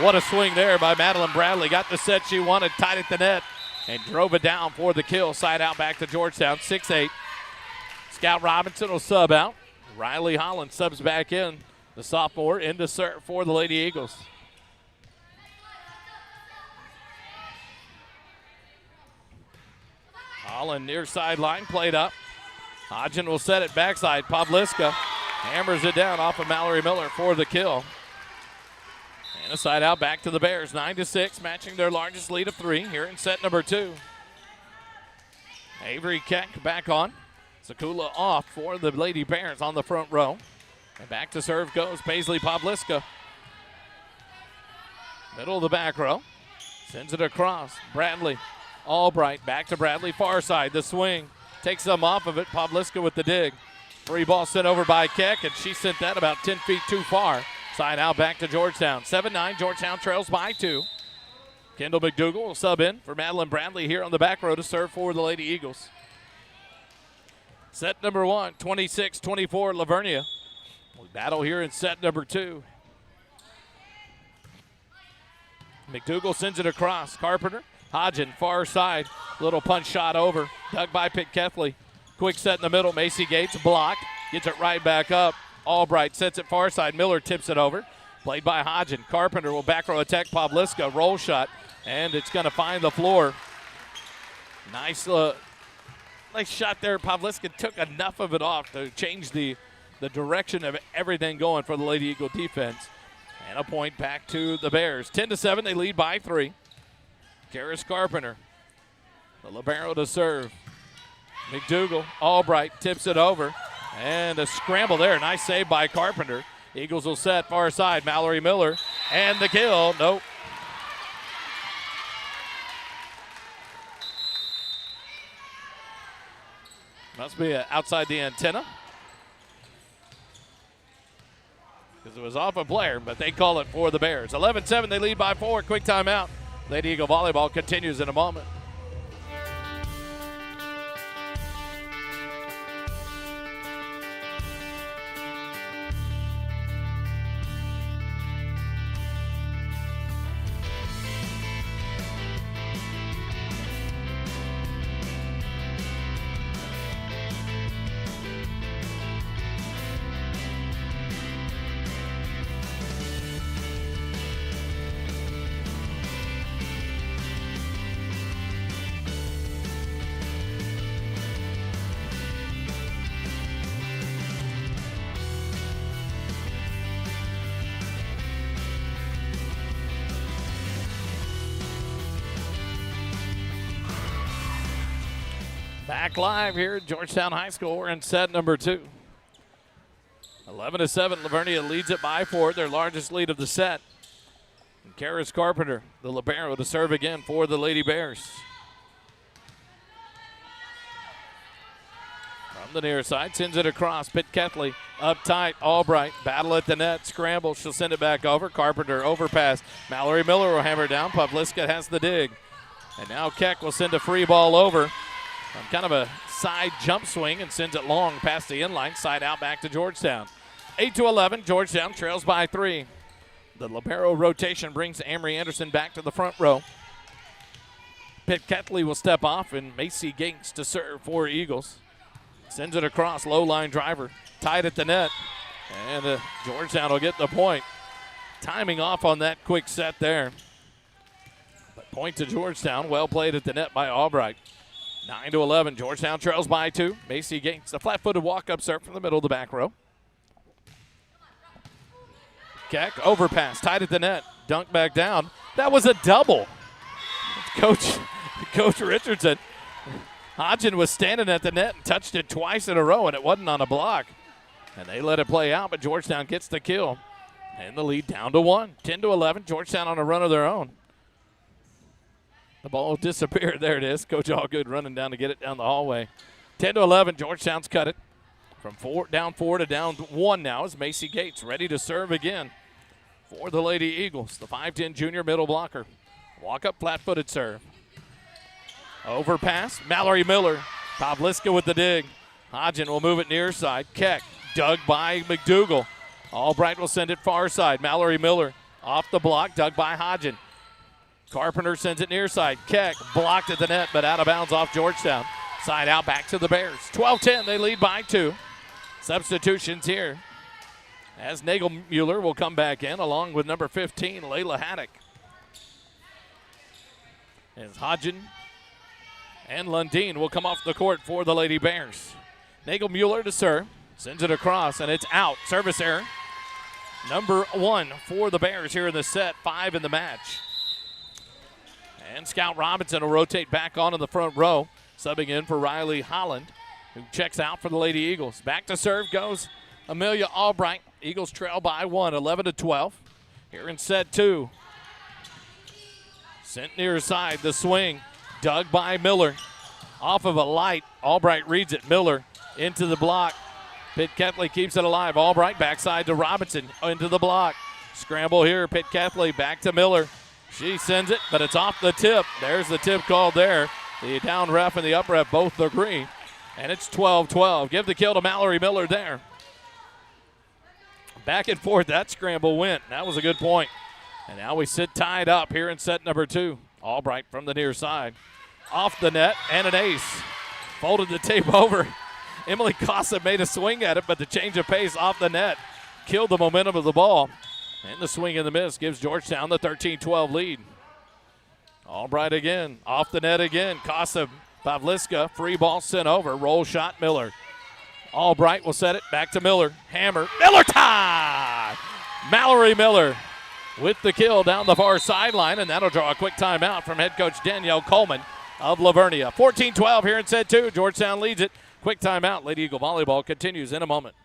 What a swing there by Madeline Bradley. Got the set she wanted, tied at the net, and drove it down for the kill. Side out back to Georgetown, 6-8. Scout Robinson will sub out. Riley Holland subs back in. The sophomore into serve for the Lady Eagles. Holland near sideline, played up. Hodgen will set it backside. Pavliska hammers it down off of Mallory Miller for the kill. And a side out back to the Bears, 9-6, matching their largest lead of 3 here in set number 2. Avery Keck back on. Sakula off for the Lady Bears on the front row. And back to serve goes Paisley Pavliska. Middle of the back row. Sends it across. Bradley. Albright back to Bradley. Far side. The swing. Takes them off of it. Pavliska with the dig. Free ball sent over by Keck, and she sent that about 10 feet too far. Side out back to Georgetown. 7-9. Georgetown trails by 2. Kendall McDougal will sub in for Madeline Bradley here on the back row to serve for the Lady Eagles. Set number 1, 26-24, Vernia. We battle here in set number 2. McDougal sends it across. Carpenter, Hodgen, far side. Little punch shot over. Dug by Pitt Kepley. Quick set in the middle. Macy Gates blocked. Gets it right back up. Albright sets it far side. Miller tips it over. Played by Hodgen. Carpenter will back row attack Pavliska. Roll shot. And it's going to find the floor. Nice shot there. Pavliska took enough of it off to change the direction of everything going for the Lady Eagle defense. And a point back to the Bears. 10-7, they lead by 3. Karis Carpenter, the libero to serve. McDougal, Albright tips it over. And a scramble there. Nice save by Carpenter. Eagles will set far side. Mallory Miller. And the kill. Nope. Must be outside the antenna. Because it was off a player, but they call it for the Bears. 11-7, they lead by 4. Quick timeout. Lady Eagle Volleyball continues in a moment. Back live here at Georgetown High School. We're in set number 2. 11-7, Vernia leads it by 4, their largest lead of the set. And Karis Carpenter, the libero, to serve again for the Lady Bears. From the near side, sends it across. Pitt Kepley up tight. Albright, battle at the net, scramble. She'll send it back over. Carpenter, overpass. Mallory Miller will hammer down. Pavliska has the dig. And now Keck will send a free ball over. Kind of a side jump swing and sends it long past the inline. Side out back to Georgetown. 8-11, Georgetown trails by 3. The libero rotation brings Amory Anderson back to the front row. Pitt Ketley will step off, and Macy Gates to serve for Eagles. Sends it across, low line driver, tied at the net. And Georgetown will get the point. timing off on that quick set there. But point to Georgetown. Well played at the net by Albright. 9-11. Georgetown trails by 2. Macy Gates, a flat-footed walk-up serve from the middle of the back row. Keck, overpass, tied at the net. Dunk back down. That was a double. Coach Richardson. Hodgen was standing at the net and touched it twice in a row, and it wasn't on a block. And they let it play out, but Georgetown gets the kill. And the lead down to 1. 10-11. Georgetown on a run of their own. The ball disappeared. There it is. Coach Allgood running down to get it down the hallway. 10-11. Georgetown's cut it. From down 4 to down 1 now is Macy Gates ready to serve again for the Lady Eagles. The 5'10 junior middle blocker. Walk up flat-footed serve. Overpass. Mallory Miller. Pavliska with the dig. Hodgen will move it near side. Keck dug by McDougal. Albright will send it far side. Mallory Miller off the block, dug by Hodgen. Carpenter sends it near side. Keck blocked at the net, but out of bounds off Georgetown. Side out back to the Bears. 12-10, they lead by 2. Substitutions here as Nagelmuller will come back in along with number 15, Layla Haddock. As Hodgen and Lundeen will come off the court for the Lady Bears. Nagelmuller to serve. Sends it across, and it's out. Service error. Number 1 for the Bears here in the set. 5 in the match. And Scout Robinson will rotate back onto the front row, subbing in for Riley Holland, who checks out for the Lady Eagles. Back to serve goes Amelia Albright. Eagles trail by 1, 11-12. Here in set 2. Sent near side, the swing. Dug by Miller. Off of a light. Albright reads it. Miller into the block. Pitt Kethley keeps it alive. Albright backside to Robinson into the block. Scramble here. Pitt Kethley back to Miller. She sends it, but it's off the tip. There's the tip called there. The down ref and the up ref both agree. And it's 12-12. Give the kill to Mallory Miller there. Back and forth, that scramble went. That was a good point. And now we sit tied up here in set number 2. Albright from the near side. Off the net and an ace. Folded the tape over. Emily Cossa made a swing at it, but the change of pace off the net killed the momentum of the ball. And the swing and the miss gives Georgetown the 13-12 lead. Albright again. Off the net again. Cossa, Pavliska, free ball sent over. Roll shot, Miller. Albright will set it back to Miller. Hammer. Miller tie! Mallory Miller with the kill down the far sideline, and that'll draw a quick timeout from head coach Danielle Coleman of Lavernia. 14-12 here in set 2. Georgetown leads it. Quick timeout. Lady Eagle Volleyball continues in a moment.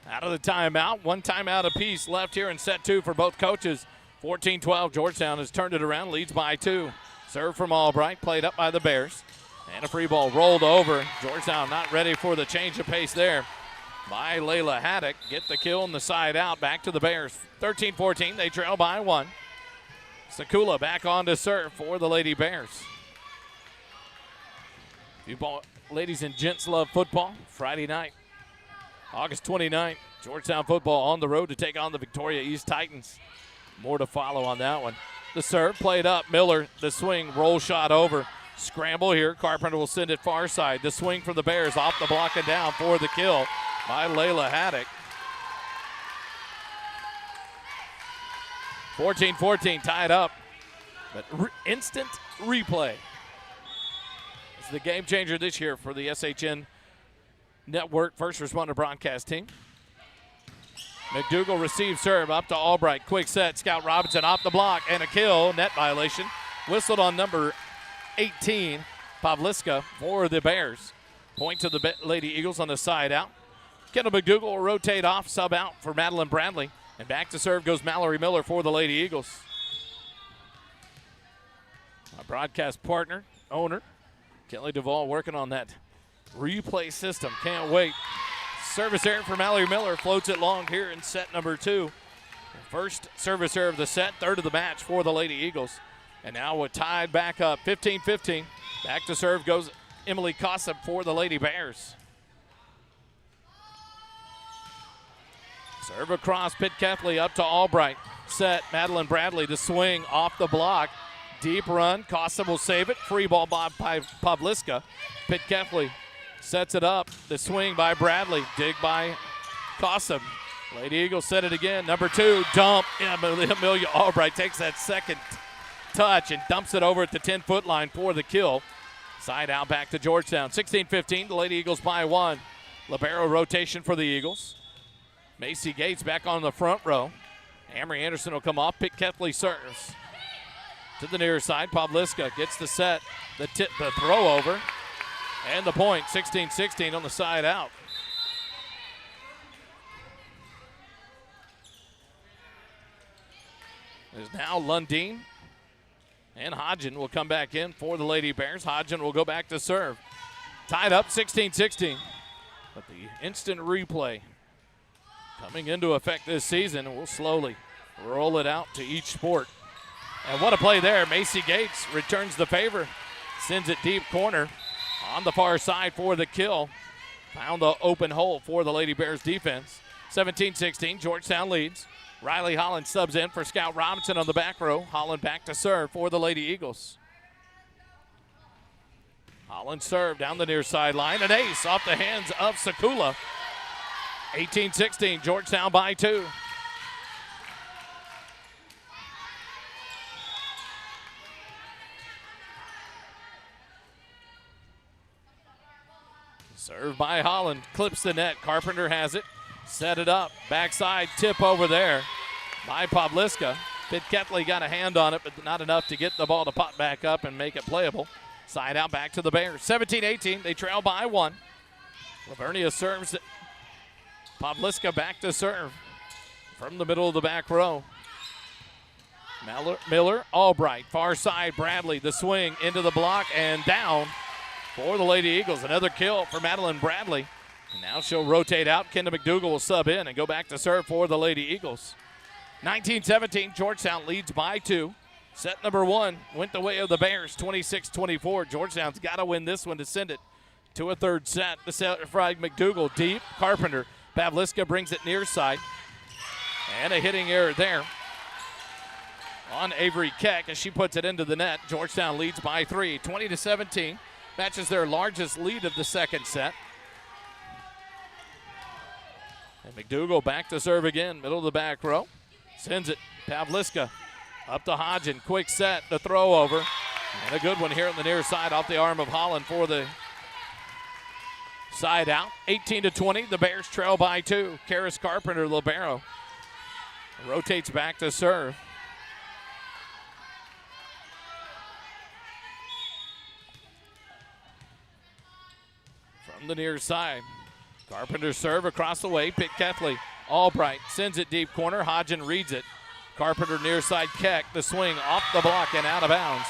Out of the timeout. 1 timeout apiece left here in set 2 for both coaches. 14-12. Georgetown has turned it around, leads by 2. Serve from Albright, played up by the Bears. And a free ball rolled over. Georgetown not ready for the change of pace there by Layla Haddock. Get the kill on the side out. Back to the Bears. 13-14. They trail by 1. Sakula back on to serve for the Lady Bears. You ladies and gents love football. Friday night, August 29th. Georgetown football on the road to take on the Victoria East Titans. More to follow on that one. The serve played up. Miller, the swing, roll shot over. Scramble here. Carpenter will send it far side. The swing from the Bears off the block and down for the kill by Layla Haddock. 14-14 tied up. But instant replay. It's the game changer this year for the SHN Network First Responder Broadcast team. McDougal receives serve up to Albright. Quick set. Scout Robinson off the block and a kill. Net violation. Whistled on number 18, Pavliska, for the Bears. Point to the Lady Eagles on the side out. Kendall McDougal will rotate off, sub out for Madeline Bradley. And back to serve goes Mallory Miller for the Lady Eagles. Our broadcast partner, owner, Kelly Duvall, working on that replay system. Can't wait. Service error for Mallory Miller. Floats it long here in set number 2. First service error of the set, third of the match for the Lady Eagles. And now we're tied back up, 15-15. Back to serve goes Emily Kossab for the Lady Bears. Serve across, Pitt Kefley up to Albright. Set, Madeline Bradley, the swing off the block. Deep run, Kossab will save it. Free ball by Pavliska. Pitt Kefley sets it up. The swing by Bradley, dig by Kossab. Lady Eagles set it again. Number 2, dump. Amelia Albright takes that second touch and dumps it over at the 10-foot line for the kill. Side out back to Georgetown. 16-15, the Lady Eagles by 1. Libero rotation for the Eagles. Macy Gates back on the front row. Amory Anderson will come off. Pitt Kefley serves. To the near side, Pavliska gets the set, the throw over, and the point. 16-16 on the side out. There's now Lundeen, and Hodgen will come back in for the Lady Bears. Hodgen will go back to serve. Tied up 16-16. But the instant replay coming into effect this season, and we'll slowly roll it out to each sport. And what a play there. Macy Gates returns the favor, sends it deep corner on the far side for the kill. Found the open hole for the Lady Bears defense. 17-16, Georgetown leads. Riley Holland subs in for Scout Robinson on the back row. Holland back to serve for the Lady Eagles. Holland serve down the near sideline. An ace off the hands of Sakula. 18-16, Georgetown by 2. Served by Holland, clips the net. Carpenter has it, set it up. Backside tip over there by Pavliska. Pitt Kefley got a hand on it, but not enough to get the ball to pop back up and make it playable. Side out back to the Bears. 17-18, they trail by 1. Vernia serves it. Pavliska back to serve from the middle of the back row. Miller, Albright, far side, Bradley, the swing into the block and down for the Lady Eagles. Another kill for Madeline Bradley. And now she'll rotate out. Kendall McDougal will sub in and go back to serve for the Lady Eagles. 19-17, Georgetown leads by 2. Set number 1 went the way of the Bears, 26-24. Georgetown's got to win this one to send it to a third set. The set fried McDougal deep. Carpenter. Pavliska brings it near side. And a hitting error there on Avery Keck as she puts it into the net. Georgetown leads by 3, 20-17. Matches their largest lead of the second set. And McDougal back to serve again, middle of the back row. Sends it, Pavliska up to Hodgen. Quick set, the throw over. And a good one here on the near side off the arm of Holland for the side out. 18-20, the Bears trail by 2. Karis Carpenter, libero, rotates back to serve. From the near side, Carpenter serve across the way. Pitt Kefley, Albright sends it deep corner. Hodgen reads it. Carpenter near side, Keck, the swing off the block and out of bounds.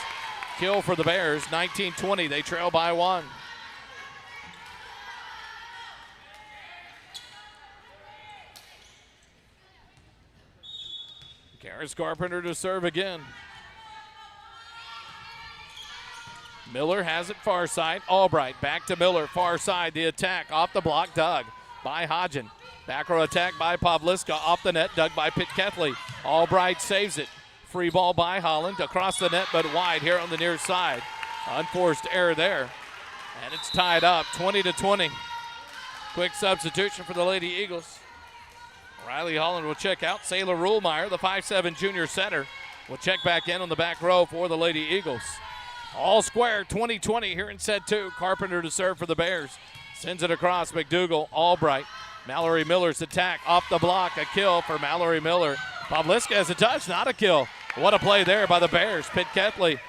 Kill for the Bears, 19-20. They trail by 1. Karis Carpenter to serve again. Miller has it far side. Albright back to Miller, far side. The attack off the block, dug by Hodgen. Back row attack by Pavliska, off the net, dug by Pitt Kefley. Albright saves it. Free ball by Holland, across the net but wide here on the near side. Unforced error there. And it's tied up, 20-20. Quick substitution for the Lady Eagles. Riley Holland will check out. Sailor Ruhlmeyer, the 5'7" junior center, will check back in on the back row for the Lady Eagles. All square, 20-20 here in set 2. Carpenter to serve for the Bears. Sends it across, McDougal, Albright. Mallory Miller's attack off the block, a kill for Mallory Miller. Pavliska has a touch, not a kill. What a play there by the Bears. Pitt Kefley.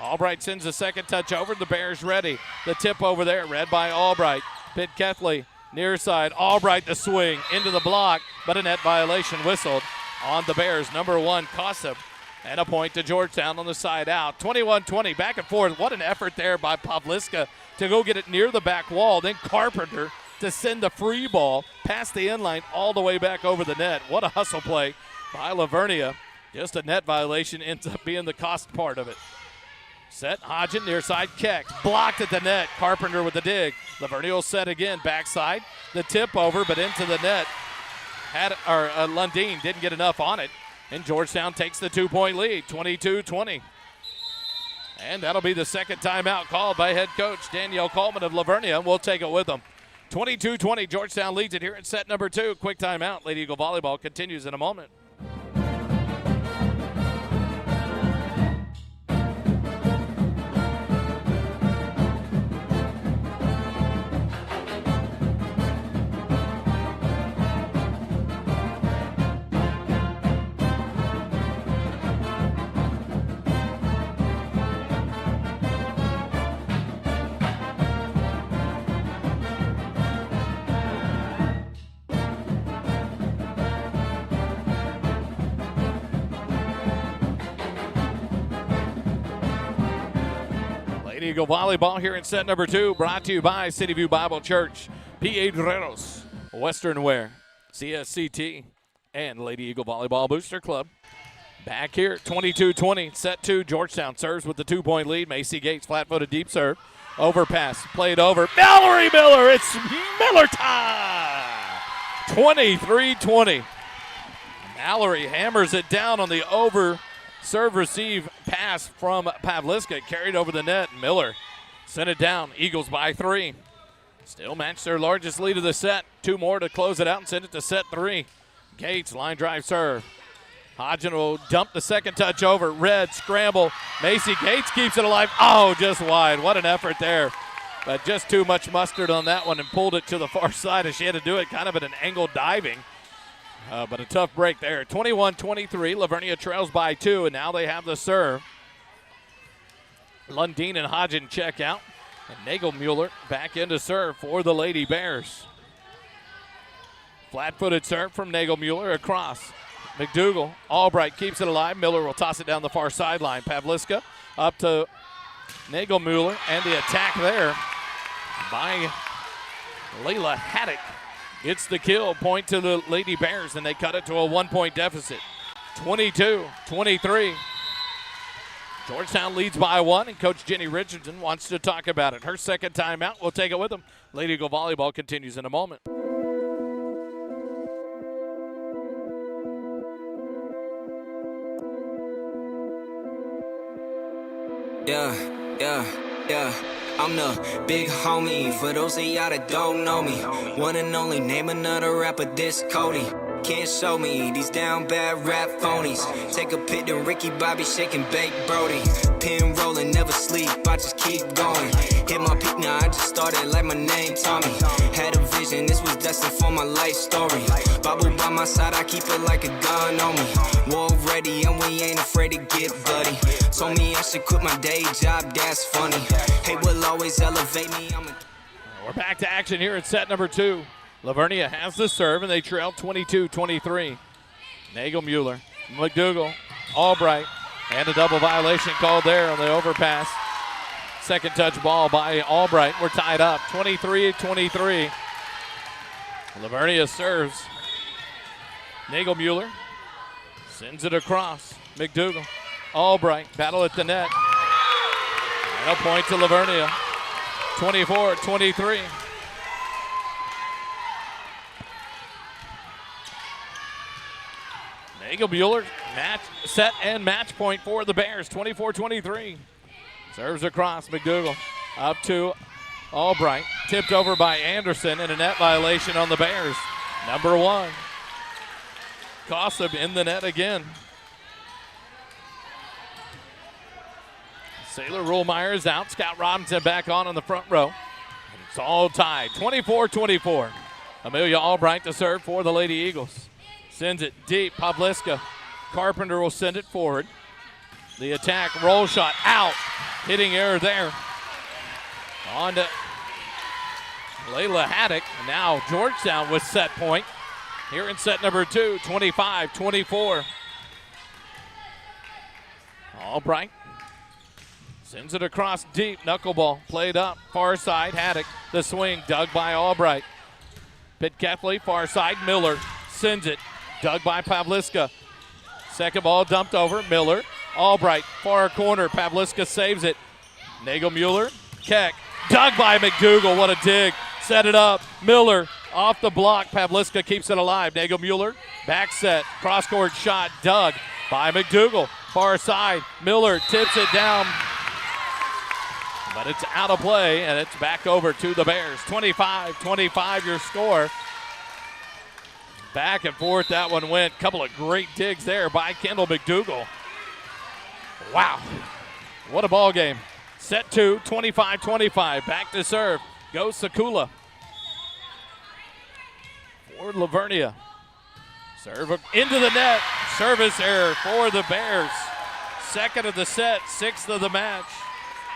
Albright sends a second touch over, the Bears ready. The tip over there, read by Albright. Pitt Kefley Near side, Albright the swing into the block, but a net violation whistled on the Bears. Number 1, Kossub. And a point to Georgetown on the side out. 21-20, back and forth. What an effort there by Pavliska to go get it near the back wall. Then Carpenter to send the free ball past the inline all the way back over the net. What a hustle play by Lavernia. Just a net violation ends up being the cost part of it. Set, Hodgen, near side, Keck. Blocked at the net. Carpenter with the dig. Lavernia will set again, backside. The tip over, but into the net. Lundeen didn't get enough on it. And Georgetown takes the 2-point lead, 22-20. And that'll be the second timeout called by head coach Danielle Coleman of Lavernia, and we'll take it with them. 22-20, Georgetown leads it here in set number 2. Quick timeout. Lady Eagle Volleyball continues in a moment. Eagle Volleyball here in set number 2, brought to you by City View Bible Church, Piedreros, Western Wear, CSCT, and Lady Eagle Volleyball Booster Club. Back here, 22-20, set 2, Georgetown serves with the 2-point lead. Macy Gates, flat-footed deep serve, overpass, played over. Mallory Miller, it's Miller time! 23-20. Mallory hammers it down on the over serve receive pass from Pavliska, carried over the net. Miller sent it down. Eagles by 3. Still match their largest lead of the set. 2 more to close it out and send it to set 3. Gates, line drive serve. Hodgen will dump the second touch over. Red scramble. Macy Gates keeps it alive. Oh, just wide. What an effort there. But just too much mustard on that one and pulled it to the far side, as she had to do it kind of at an angle diving. But a tough break there. 21-23, Lavernia trails by 2, and now they have the serve. Lundeen and Hodgen check out, and Nagelmuller back into serve for the Lady Bears. Flat-footed serve from Nagelmuller across. McDougal, Albright keeps it alive. Miller will toss it down the far sideline. Pavliska up to Nagelmuller, and the attack there by Layla Haddock. It's the kill, point to the Lady Bears, and they cut it to a 1-point deficit. 22-23. Georgetown leads by 1, and Coach Jenny Richardson wants to talk about it. Her second timeout, we'll take it with them. Lady Eagle Volleyball continues in a moment. Yeah. I'm the big homie, for those of y'all that don't know me. One and only, name another rapper, this Cody. Can't show me these down bad rap phonies. Take a pic to Ricky Bobby, shaking bake Brody. Pin rolling, never sleep, I just keep going. Hit my peak now, I just started like my name Tommy. Had a vision, this was destined for my life story. Bible by my side, I keep it like a gun on me. War ready, and we ain't afraid to get bloody. Told me I should quit my day job, that's funny. Hey, will always elevate me. We're back to action here in set number 2. Lavernia has the serve, and they trail 22-23. Nagelmuller, McDougal, Albright, and a double violation called there on the overpass. Second touch ball by Albright. We're tied up, 23-23. Lavernia serves. Nagelmuller sends it across. McDougal, Albright, battle at the net. And a point to Lavernia, 24-23. Nagelmuller, set and match point for the Bears, 24-23. Serves across, McDougal up to Albright. Tipped over by Anderson, and a net violation on the Bears. Number 1. Kossub in the net again. Sailor Ruhlmeyer is out. Scott Robinson back on the front row. And it's all tied, 24-24. Amelia Albright to serve for the Lady Eagles. Sends it deep, Pavliska. Carpenter will send it forward. The attack, roll shot, out. Hitting error there. On to Layla Haddock. Now Georgetown with set point. Here in set number 2, 25-24. Albright sends it across deep. Knuckleball played up. Far side, Haddock. The swing dug by Albright. Pitcatley, far side. Miller sends it. Dug by Pavliska. Second ball dumped over. Miller. Albright, far corner. Pavliska saves it. Nagelmuller. Keck. Dug by McDougal. What a dig. Set it up. Miller off the block. Pavliska keeps it alive. Nagelmuller. Back set. Cross-court shot. Dug by McDougal. Far side. Miller tips it down. But it's out of play, and it's back over to the Bears. 25-25 your score. Back and forth that one went. Couple of great digs there by Kendall McDougal. Wow. What a ball game. Set 2, 25-25. Back to serve. Goes Sakula. For Lavernia. Serve into the net. Service error for the Bears. Second of the set, sixth of the match.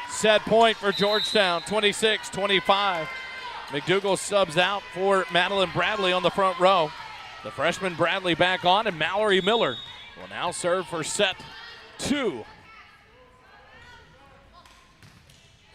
Set point for Georgetown, 26-25. McDougal subs out for Madeline Bradley on the front row. The freshman Bradley back on, and Mallory Miller will now serve for set 2.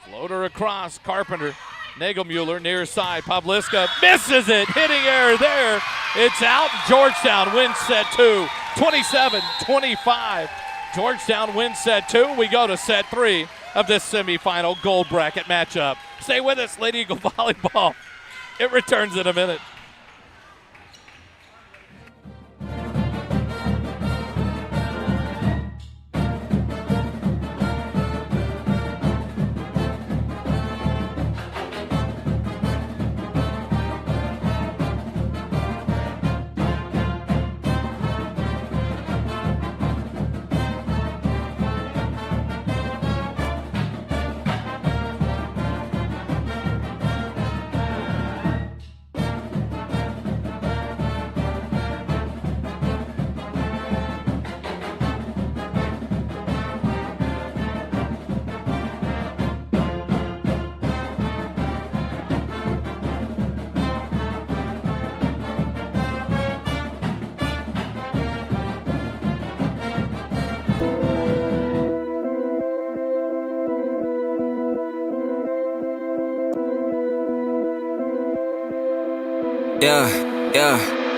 Floater across, Carpenter. Nagelmuller near side. Pavliska misses it. Hitting error there. It's out. Georgetown wins set 2, 27-25. Georgetown wins set 2. We go to set 3 of this semifinal gold bracket matchup. Stay with us, Lady Eagle Volleyball. It returns in a minute.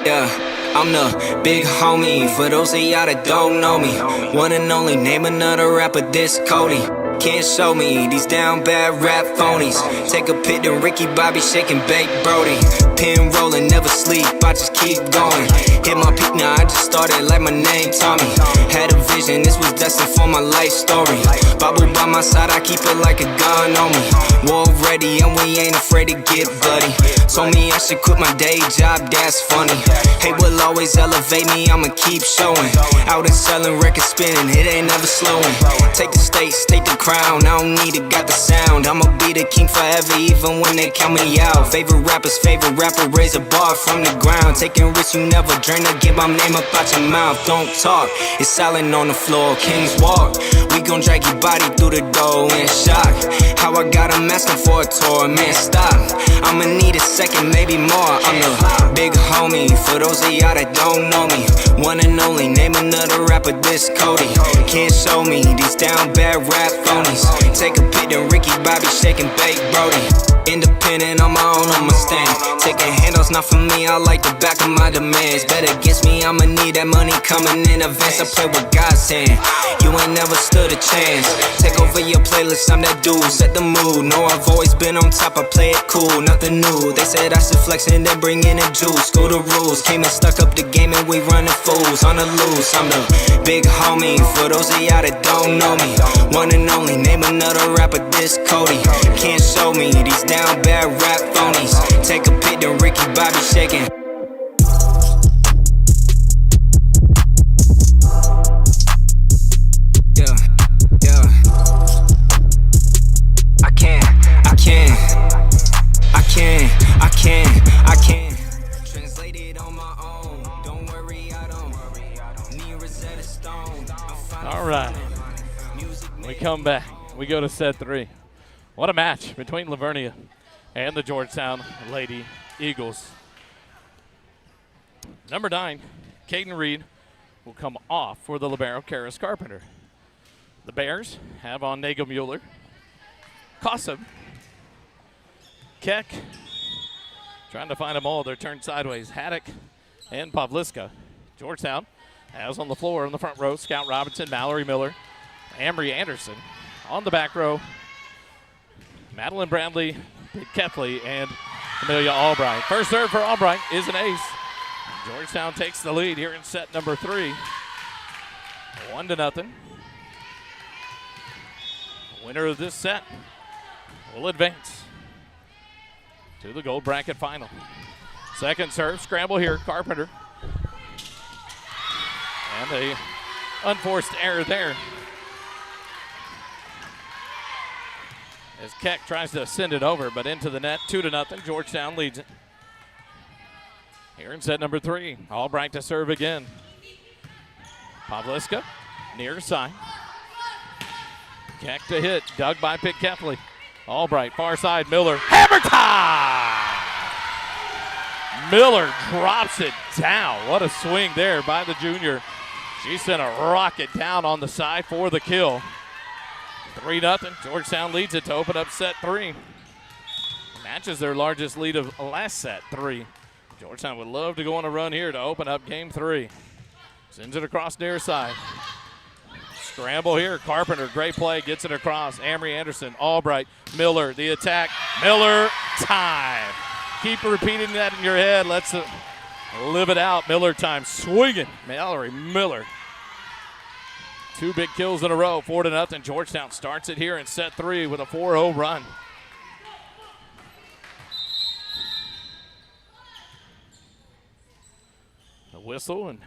Yeah. I'm the big homie. For those of y'all that don't know me, one and only, name another rapper this Cody. Can't show me these down bad rap phonies. Take a pic to Ricky Bobby shaking bake Brody. Pin rolling, never sleep, I just keep going. Hit my peak now, I just started like my name Tommy. Had a vision, this was destined for my life story. Bible by my side, I keep it like a gun on me. War ready, and we ain't afraid to get bloody. Told me I should quit my day job, that's funny. Hate will always elevate me, I'ma keep showing. Out and selling, record spinning, it ain't never slowing. Take the state the crown, I don't need it, got the sound. I'ma be the king forever, even when they count me out. Favorite rapper's favorite rapper, raise a bar from the ground. Taking risks you never dream to get my name up out your mouth. Don't talk, it's silent on the floor, kings walk. We gon' drag your body through the door in shock. How I got 'em asking for a tour, man, stop. I'ma need a second, maybe more. I'm the big homie, for those of y'all that don't know me. One and only, name another rapper this Cody. Can't show me these down bad rap phonies. Take a pic to Ricky Bobby shaking bake Brody. Independent on my own, I'ma stand. Taking handouts, not for me, I like the back of my demands. Bet against me, I'ma need that money coming in advance. I play with God's hand, you ain't never stood a chance. Take over your playlist, I'm that dude, set the mood. Know I've always been on top, I play it cool, nothing new. They said I should flex and then bring in the juice. Screw the rules, came and stuck up the game and we running fools. On the loose, I'm the big homie, for those of y'all that don't know me. One and only, name another rapper this Cody. Can't show me these down bad rap phonies. Take a pic to Ricky Bobby shaking. I can't translate it on my own. Don't worry, I don't need Rosetta Stone. All right, we come back. We go to set 3. What a match between Lavernia and the Georgetown Lady Eagles. Number 9, Caden Reed, will come off for the libero, Karis Carpenter. The Bears have on Nagel Mueller, Kossab, Keck, trying to find them all. They're turned sideways. Haddock and Pavliska. Georgetown has on the floor in the front row Scout Robinson, Mallory Miller, Amory Anderson. On the back row, Madeline Bradley, Big Kethley, and Amelia Albright. First serve for Albright is an ace. Georgetown takes the lead here in set number 3. 1-0. Winner of this set will advance to the gold bracket final. Second serve, scramble here, Carpenter. And a unforced error there. As Keck tries to send it over, but into the net, 2-0. Georgetown leads it. Here in set number 3, Albright to serve again. Pavliska, near side. Keck to hit, dug by Pitt Kethley. Albright, far side, Miller, hammer time! Miller drops it down. What a swing there by the junior. She sent a rocket down on the side for the kill. 3-0, Georgetown leads it to open up set 3. Matches their largest lead of last set, 3. Georgetown would love to go on a run here to open up game 3. Sends it across near side. Scramble here, Carpenter, great play, gets it across. Amory Anderson, Albright, Miller, the attack, Miller, time. Keep repeating that in your head. Let's live it out. Miller time, swinging. Mallory Miller. 2 big kills in a row, 4-0. Georgetown starts it here in set 3 with a 4-0 run. The whistle, and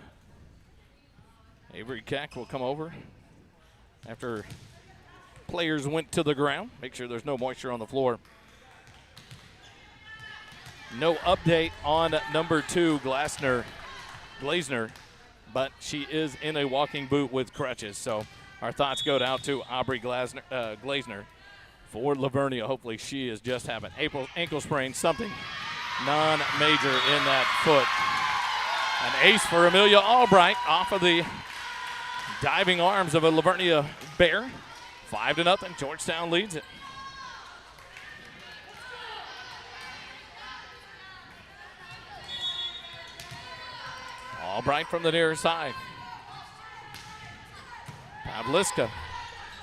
Avery Keck will come over after players went to the ground. Make sure there's no moisture on the floor. No update on number 2, Glazner, but she is in a walking boot with crutches. So our thoughts go out to Aubrey Glazner for Lavernia. Hopefully she is just having ankle sprain, something non-major in that foot. An ace for Amelia Albright off of the diving arms of a Lavernia Bear. 5-0, Georgetown leads it. Albright from the near side. Pavliska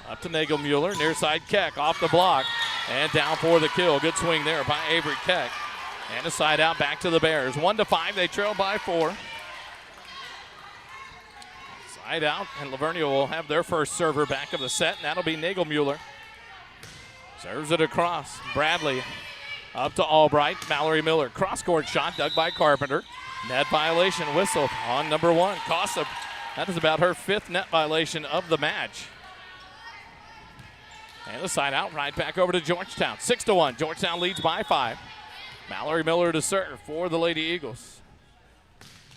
up to Nagel Mueller, near side Keck off the block and down for the kill. Good swing there by Avery Keck. And a side out back to the Bears. 1-5, they trail by 4. Side out, and Lavernia will have their first server back of the set, and that'll be Nagel Mueller. Serves it across. Bradley up to Albright. Mallory Miller, cross-court shot dug by Carpenter. Net violation whistle on number 1, Kossab. That is about her 5th net violation of the match. And the side out right back over to Georgetown. 6-1, Georgetown leads by 5. Mallory Miller to serve for the Lady Eagles.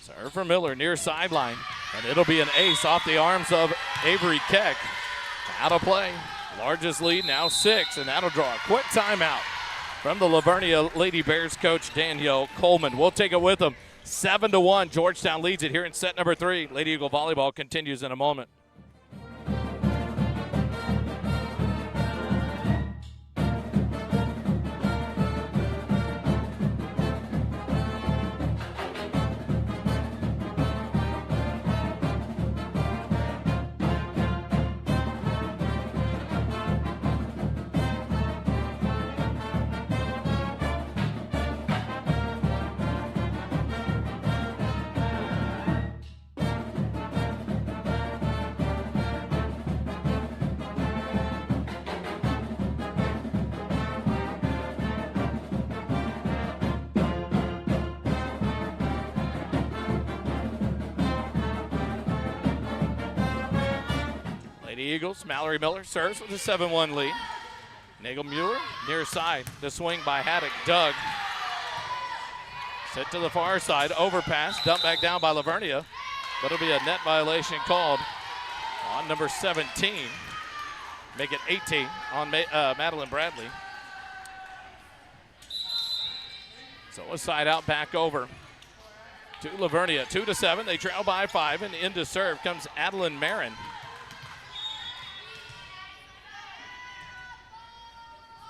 Serve for Miller, near sideline. And it'll be an ace off the arms of Avery Keck. Out of play. Largest lead now 6, and that'll draw a quick timeout from the Lavernia Lady Bears coach Danielle Coleman. We'll take it with them. 7-1, Georgetown leads it here in set number 3. Lady Eagle volleyball continues in a moment. Eagles, Mallory Miller serves with a 7-1 lead. Nagel Mueller, near side. The swing by Haddock, dug. Set to the far side, overpass, dumped back down by Lavernia. That'll be a net violation called on number 17. Make it 18 on Madeline Bradley. So a side out back over to Lavernia. 2-7. They trail by 5, and into serve comes Adeline Marin.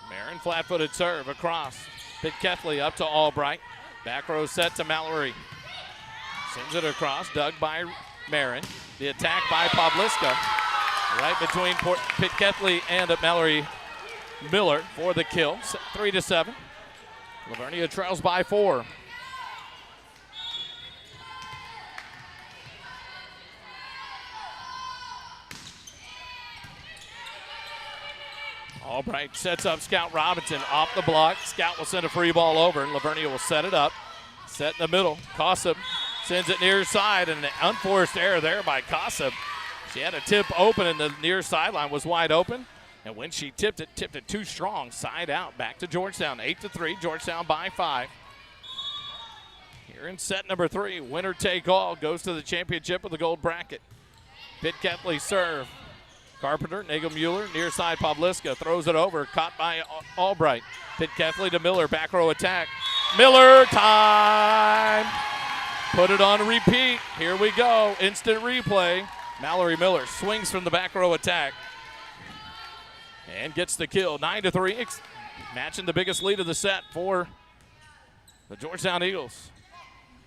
Marin flat-footed serve across. Pitcatley up to Albright. Back row set to Mallory. Sends it across, dug by Marin. The attack by Pavliska. Right between Pitcatley and Mallory Miller for the kill. 3-7. Lavernia trails by 4. Albright sets up Scout Robinson off the block. Scout will send a free ball over, and Lavernia will set it up. Set in the middle. Kossab sends it near side, and an unforced error there by Kossab. She had a tip open, and the near sideline was wide open. And when she tipped it too strong, side out. Back to Georgetown, 8-3. Georgetown by 5. Here in set number 3, winner take all goes to the championship of the gold bracket. Pitcatley serve. Carpenter, Nagel-Mueller, near side Pavliska throws it over, caught by Albright. Pitcatley to Miller, back row attack. Miller, time! Put it on repeat. Here we go, instant replay. Mallory Miller swings from the back row attack and gets the kill. 9-3, matching the biggest lead of the set for the Georgetown Eagles.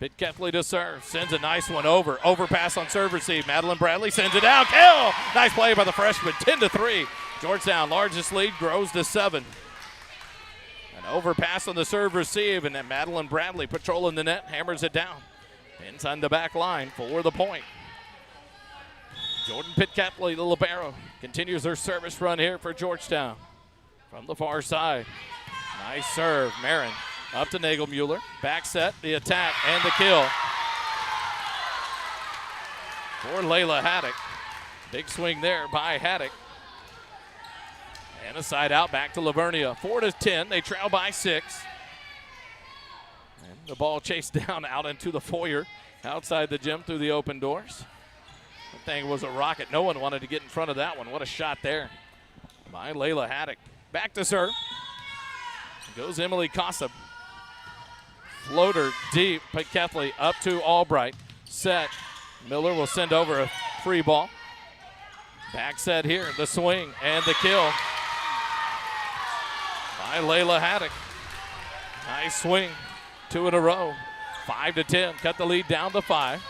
Pitcatley to serve, sends a nice one over. Overpass on serve receive. Madeline Bradley sends it down. Kill! Nice play by the freshman. 10-3. Georgetown, largest lead, grows to 7. An overpass on the serve receive, and then Madeline Bradley patrolling the net, hammers it down. Inside the back line for the point. Jordan Pitcatley, the libero, continues their service run here for Georgetown. From the far side. Nice serve. Marin up to Nagel-Mueller. Back set, the attack, and the kill for Layla Haddock. Big swing there by Haddock. And a side out back to Lavernia. 4-10, they trail by 6. And the ball chased down out into the foyer outside the gym through the open doors. That thing was a rocket. No one wanted to get in front of that one. What a shot there by Layla Haddock. Back to serve. Goes Emily Kossab. Floater deep. Pitcatley up to Albright. Set. Miller will send over a free ball. Back set here. The swing and the kill by Layla Haddock. Nice swing. 2 in a row. 5-10. Cut the lead down to 5.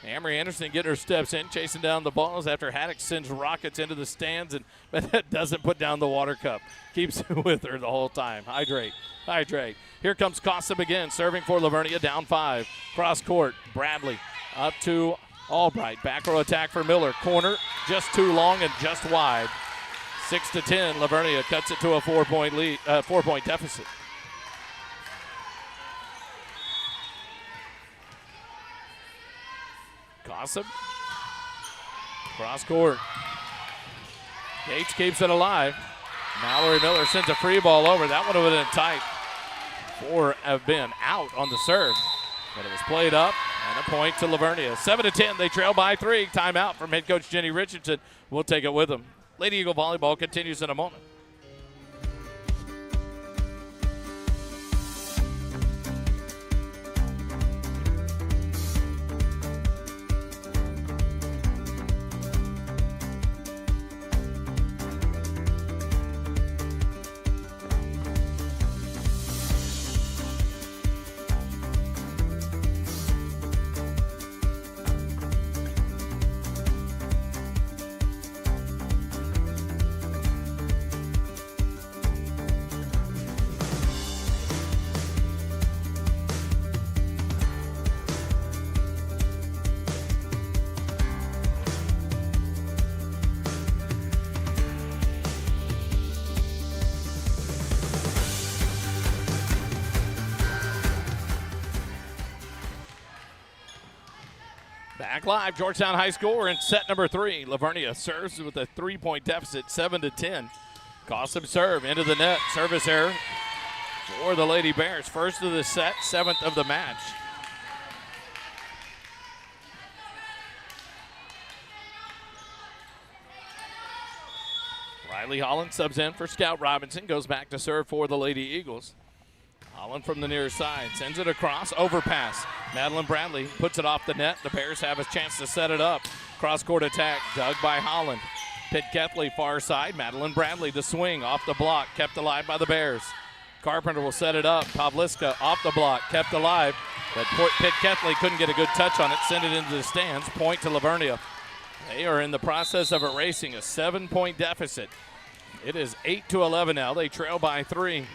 Amory Anderson getting her steps in, chasing down the balls after Haddock sends rockets into the stands, but doesn't put down the water cup. Keeps it with her the whole time. Hydrate, hydrate. Here comes Kossab again, serving for Lavernia, down 5. Cross court, Bradley up to Albright. Back row attack for Miller. Corner, just too long and just wide. 6-10, Lavernia cuts it to a 4-point lead, 4-point deficit. Kossab. Cross court. Gates keeps it alive. Mallory Miller sends a free ball over. That one would have been tight. 4 have been out on the serve. But it was played up, and a point to Lavernia. 7-10, they trail by 3. Timeout from head coach Jenny Richardson. We'll take it with them. Lady Eagle Volleyball continues in a moment. Back live, Georgetown High School. We're in set number 3. Lavernia serves with a 3-point deficit, 7-10. Kossab serve into the net. Service error for the Lady Bears. First of the set, 7th of the match. Riley Holland subs in for Scout Robinson. Goes back to serve for the Lady Eagles. Holland from the near side sends it across, overpass. Madeline Bradley puts it off the net. The Bears have a chance to set it up. Cross-court attack, dug by Holland. Pitt Kethley far side. Madeline Bradley the swing off the block, kept alive by the Bears. Carpenter will set it up. Pavliska off the block, kept alive. But Pitt Kethley couldn't get a good touch on it, send it into the stands. Point to Vernia. They are in the process of erasing a 7-point deficit. It is 8-11 now. They trail by 3.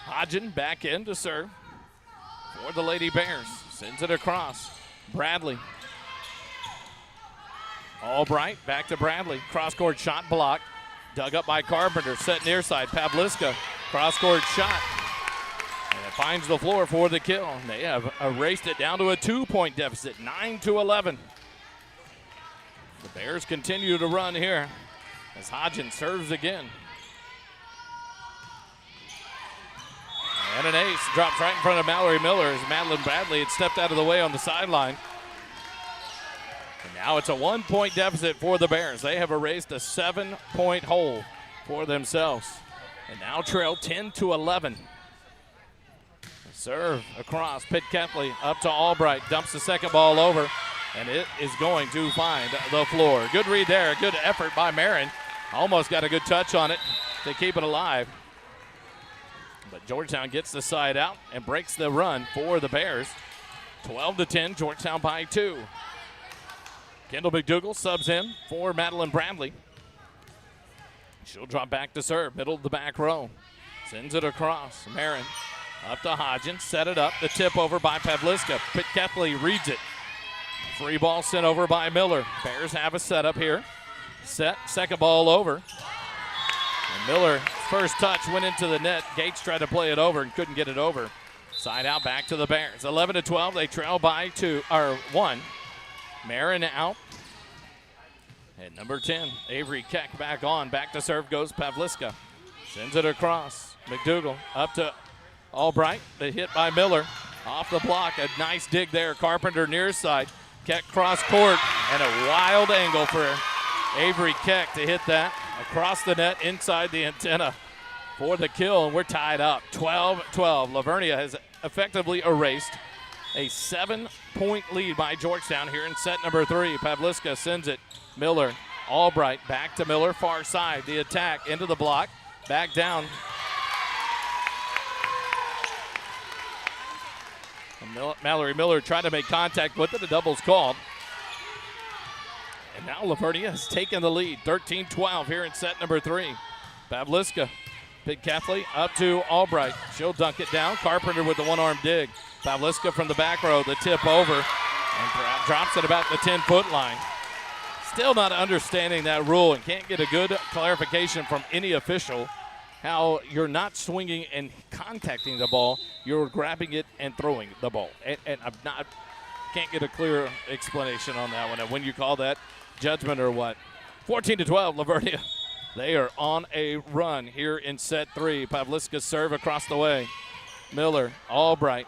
Hodgen back in to serve for the Lady Bears. Sends it across. Bradley. Albright back to Bradley. Cross-court shot blocked. Dug up by Carpenter. Set near side. Pavliska. Cross-court shot. And it finds the floor for the kill. They have erased it down to a 2-point deficit. 9-11. The Bears continue to run here as Hodgen serves again. And an ace drops right in front of Mallory Miller as Madeline Bradley had stepped out of the way on the sideline. And now it's a 1-point deficit for the Bears. They have erased a 7-point hole for themselves. And now trail 10-11. Serve across. Pitt Kethley up to Albright. Dumps the second ball over. And it is going to find the floor. Good read there. Good effort by Marin. Almost got a good touch on it to keep it alive. But Georgetown gets the side out and breaks the run for the Bears. 12-10, Georgetown by 2. Kendall McDougal subs in for Madeline Bradley. She'll drop back to serve, middle of the back row. Sends it across. Marin up to Hodgen, set it up. The tip over by Pavliska. Pitt Kethley reads it. Free ball sent over by Miller. Bears have a setup here. Set, second ball over. And Miller, first touch, went into the net. Gates tried to play it over and couldn't get it over. Side out back to the Bears. 11-12, they trail by 1. Marin out. And number 10, Avery Keck back on. Back to serve goes Pavliska. Sends it across. McDougal up to Albright. The hit by Miller. Off the block, a nice dig there. Carpenter near side. Keck cross court, and a wild angle for Avery Keck to hit that across the net inside the antenna for the kill, and we're tied up 12-12. Vernia has effectively erased a 7-point lead by Georgetown here in set number 3. Pavliska sends it. Miller, Albright back to Miller, far side. The attack into the block, back down. And Mallory Miller tried to make contact with it. The double's called. And now Vernia has taken the lead, 13-12 here in set number 3. Pavliska, Pitt Kethley up to Albright. She'll dunk it down. Carpenter with the one-arm dig. Pavliska from the back row, the tip over, and drops it about the 10-foot line. Still not understanding that rule and can't get a good clarification from any official how you're not swinging and contacting the ball, you're grabbing it and throwing the ball. And I'm not, can't get a clear explanation on that one. And when you call that judgment or what? 14-12, Vernia. They are on a run here in set 3. Pavliska's serve across the way. Miller, Albright.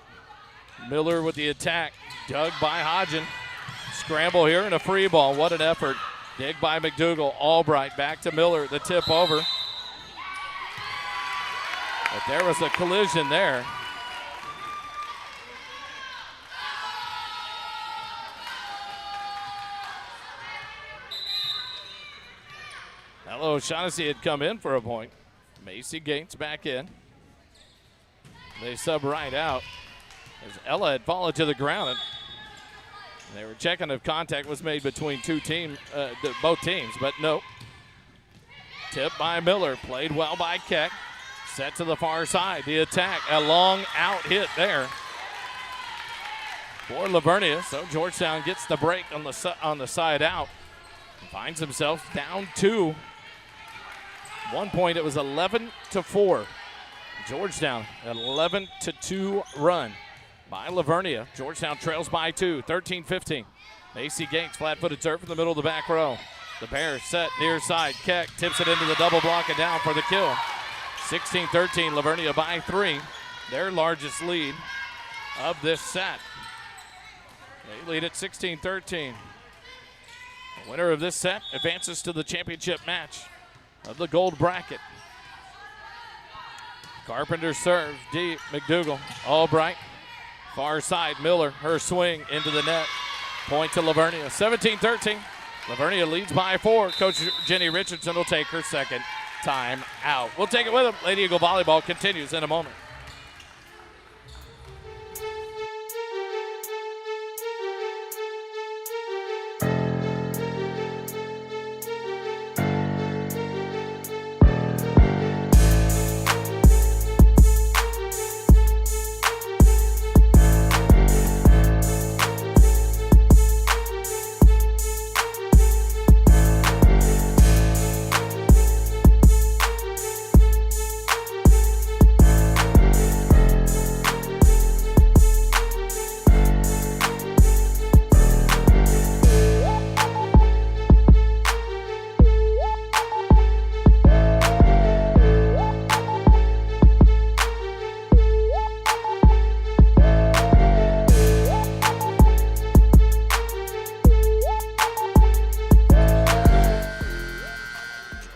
Miller with the attack. Dug by Hodgen. Scramble here and a free ball. What an effort. Dig by McDougal. Albright back to Miller. The tip over. But there was a collision there. Hello, Shaughnessy had come in for a point. Macy Gates back in. They sub right out as Ella had fallen to the ground. And they were checking if contact was made between both teams, but no. Tip by Miller, played well by Keck. Set to the far side, the attack, a long out hit there for Vernia. So Georgetown gets the break on the side out. Finds himself down 2. 1 point, it was 11-4. Georgetown, an 11-2 run by Vernia. Georgetown trails by 2, 13-15. Macy Gates, flat-footed serve in the middle of the back row. The Bears set near side. Keck tips it into the double block and down for the kill. 16-13, Vernia by 3. Their largest lead of this set. They lead at 16-13. The winner of this set advances to the championship match of the gold bracket. Carpenter serves deep. McDougal. Albright. Far side. Miller. Her swing into the net. Point to Lavernia. 17-13. Lavernia leads by 4. Coach Jenny Richardson will take her second time out. We'll take it with him. Lady Eagle Volleyball continues in a moment.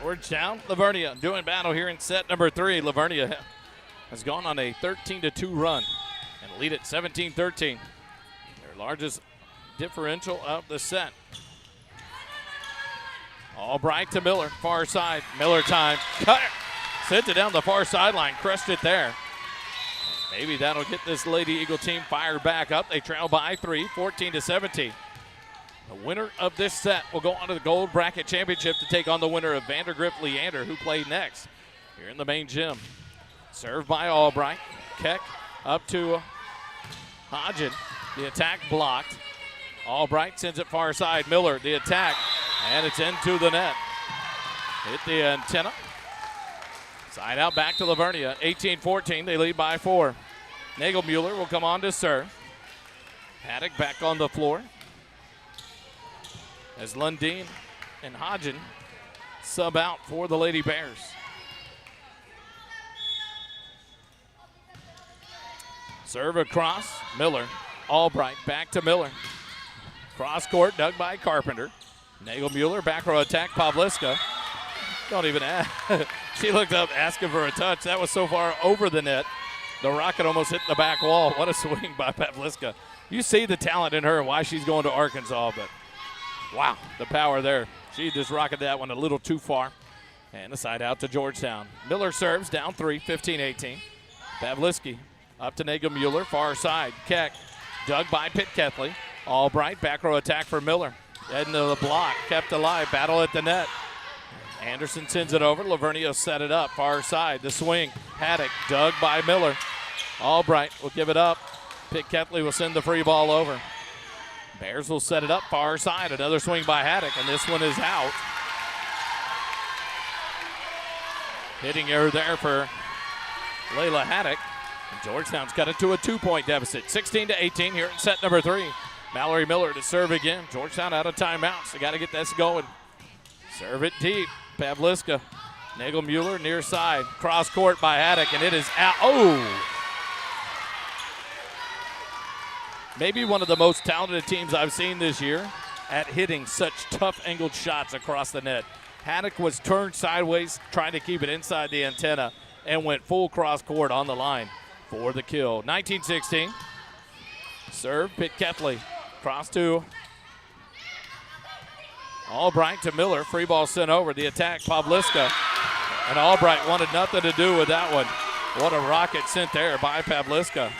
Georgetown, Lavernia doing battle here in set number 3. Lavernia has gone on a 13-2 run and lead at 17-13. Their largest differential of the set. Albright to Miller, far side. Miller time. Cut it. Sent it down the far sideline. Crushed it there. Maybe that'll get this Lady Eagle team fired back up. They trail by 3, 14-17. The winner of this set will go on to the gold bracket championship to take on the winner of Vandergrift Leander, who played next here in the main gym. Served by Albright. Keck up to Hodgen. The attack blocked. Albright sends it far side. Miller, the attack, and it's into the net. Hit the antenna. Side out back to Lavernia. 18-14, they lead by 4. Nagelmuller will come on to serve. Haddock back on the floor as Lundeen and Hodgen sub out for the Lady Bears. Serve across, Miller. Albright back to Miller. Cross court, dug by Carpenter. Nagelmuller, back row attack, Pavliska. Don't even ask. She looked up asking for a touch. That was so far over the net. The rocket almost hit the back wall. What a swing by Pavliska. You see the talent in her and why she's going to Arkansas, but wow, the power there. She just rocketed that one a little too far. And the side out to Georgetown. Miller serves down 3, 15-18. Pavliski up to Nagelmuller, far side. Keck, dug by Pitt Kethley. Albright, back row attack for Miller. Heading to the block, kept alive, battle at the net. Anderson sends it over. Lavernia set it up, far side. The swing, Haddock, dug by Miller. Albright will give it up. Pitt Kethley will send the free ball over. Bears will set it up, far side. Another swing by Haddock, and this one is out. Hitting error there for Layla Haddock. And Georgetown's cut it to a 2-point deficit. 16-18 here in set number 3. Mallory Miller to serve again. Georgetown out of timeouts. They got to get this going. Serve it deep. Pavliska. Nagelmuller near side. Cross court by Haddock, and it is out. Oh! Maybe one of the most talented teams I've seen this year at hitting such tough angled shots across the net. Haddock was turned sideways, trying to keep it inside the antenna, and went full cross court on the line for the kill. 19-16. Serve, Pitt Kethley. Cross to Albright to Miller. Free ball sent over. The attack, Pavliska. And Albright wanted nothing to do with that one. What a rocket sent there by Pavliska.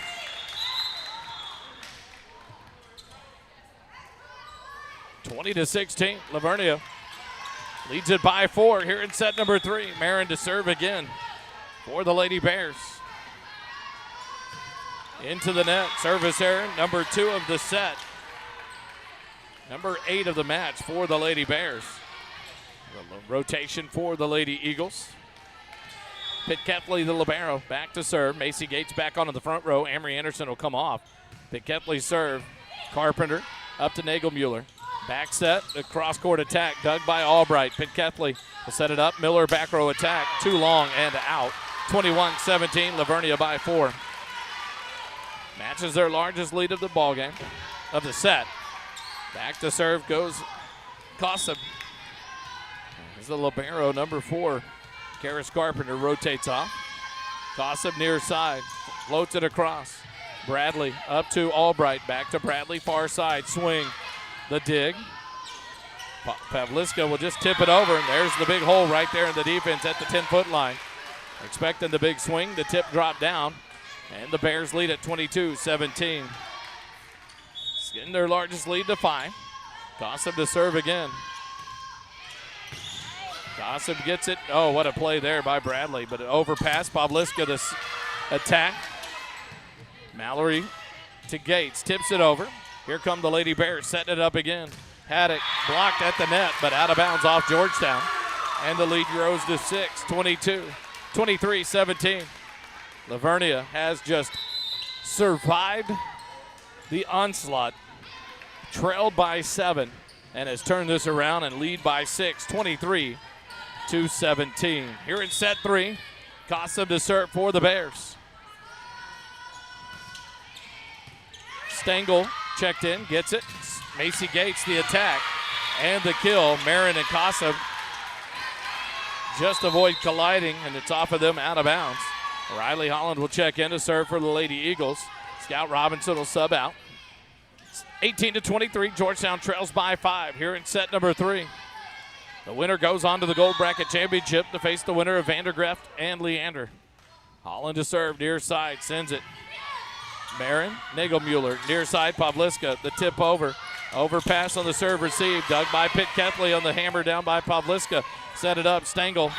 (20-16). Lavernia leads it by 4 here in set number 3. Marin to serve again for the Lady Bears. Into the net. Service error, number 2 of the set. Number 8 of the match for the Lady Bears. The rotation for the Lady Eagles. Pitt Kethley, the libero, back to serve. Macy Gates back onto the front row. Amory Anderson will come off. Pitt Kethley serve. Carpenter up to Nagelmuller. Back set, the cross-court attack, dug by Albright. Pitt Kethley will set it up. Miller back row attack, too long and out. 21-17, Lavernia by 4. Matches their largest lead of the ball game, of the set. Back to serve goes Cossum. As the libero, number 4, Karis Carpenter rotates off. Cossum near side, floats it across. Bradley up to Albright, back to Bradley, far side, swing, the dig. Pavliska will just tip it over, and there's the big hole right there in the defense at the 10-foot line. Expecting the big swing, the tip dropped down, and the Bears lead at 22-17. It's getting their largest lead to 5. Cossum to serve again. Cossum gets it. Oh, what a play there by Bradley, but an overpass. Pavliska to attack. Mallory to Gates, tips it over. Here come the Lady Bears, setting it up again. Had it blocked at the net, but out of bounds off Georgetown. And the lead grows to 6, 23-17. Lavernia has just survived the onslaught, trailed by 7, and has turned this around and lead by 6, 23-17. Here in set 3, Cossum to serve for the Bears. Stengel checked in, gets it. Macy Gates the attack and the kill. Marin and Cossum just avoid colliding, and it's off of them out of bounds. Riley Holland will check in to serve for the Lady Eagles. Scout Robinson will sub out. 18-23, Georgetown trails by 5 here in set number 3. The winner goes on to the Gold Bracket Championship to face the winner of Vandergrift and Leander. Holland to serve, near side, sends it. Marin, Nagelmuller, near side, Pavliska, the tip over. Overpass on the serve received, dug by Pitt Kethley on the hammer down by Pavliska. Set it up, Stengel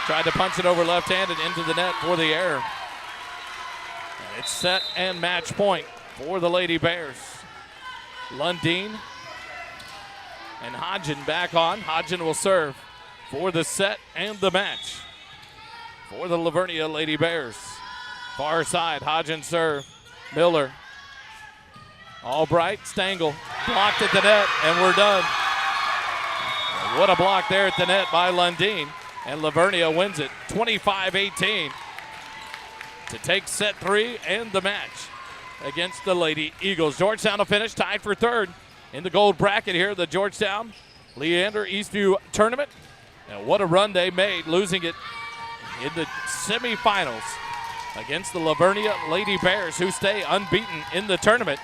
tried to punch it over left-handed into the net for the error. And it's set and match point for the Lady Bears. Lundeen and Hodgen back on. Hodgen will serve for the set and the match for the Lavernia Lady Bears. Far side, Hodgen serve. Miller. Albright, Stengel, blocked at the net, and we're done. What a block there at the net by Lundeen, and Lavernia wins it 25-18 to take set 3 and the match against the Lady Eagles. Georgetown will finish tied for 3rd in the gold bracket here, the Georgetown Leander Eastview tournament. And what a run they made, losing it in the semifinals against the Lavernia Lady Bears, who stay unbeaten in the tournament.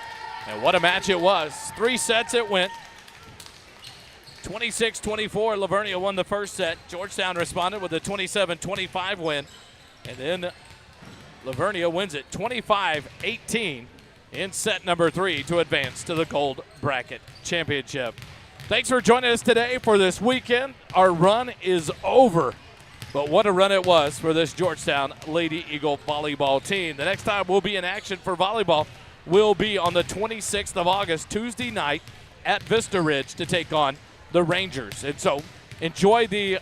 And what a match it was. 3 sets it went. 26-24, Lavernia won the first set. Georgetown responded with a 27-25 win. And then Lavernia wins it 25-18 in set number 3 to advance to the Gold Bracket Championship. Thanks for joining us today for this weekend. Our run is over. But what a run it was for this Georgetown Lady Eagle volleyball team. The next time we'll be in action for volleyball will be on the 26th of August, Tuesday night at Vista Ridge to take on the Rangers. And so enjoy the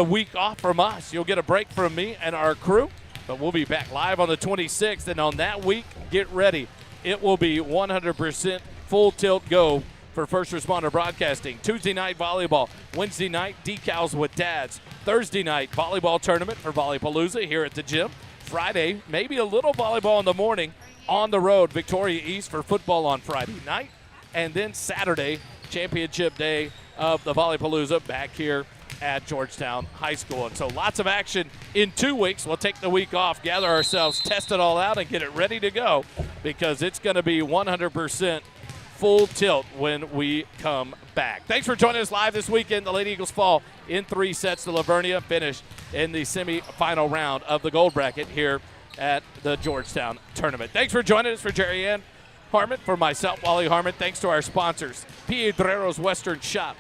week off from us. You'll get a break from me and our crew, but we'll be back live on the 26th. And on that week, get ready. It will be 100% full tilt go for First Responder Broadcasting. Tuesday night volleyball, Wednesday night decals with dads, Thursday night volleyball tournament for Volleypalooza here at the gym. Friday, maybe a little volleyball in the morning on the road, Victoria East for football on Friday night. And then Saturday, championship day of the Volleypalooza back here at Georgetown High School. And so lots of action in 2 weeks. We'll take the week off, gather ourselves, test it all out, and get it ready to go because it's going to be 100% full tilt when we come back. Thanks for joining us live this weekend. The Lady Eagles fall in 3 sets to Lavernia, finish in the semifinal round of the gold bracket here at the Georgetown tournament. Thanks for joining us. For Jerry Ann Harmon, for myself, Wally Harmon, thanks to our sponsors, Piedrero's Western Shop,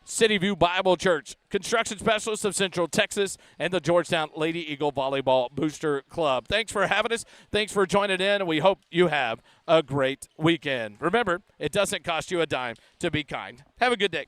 City View Bible Church, construction specialists of Central Texas, and the Georgetown Lady Eagle Volleyball Booster Club. Thanks for having us. Thanks for joining in, and we hope you have a great weekend. Remember, it doesn't cost you a dime to be kind. Have a good day.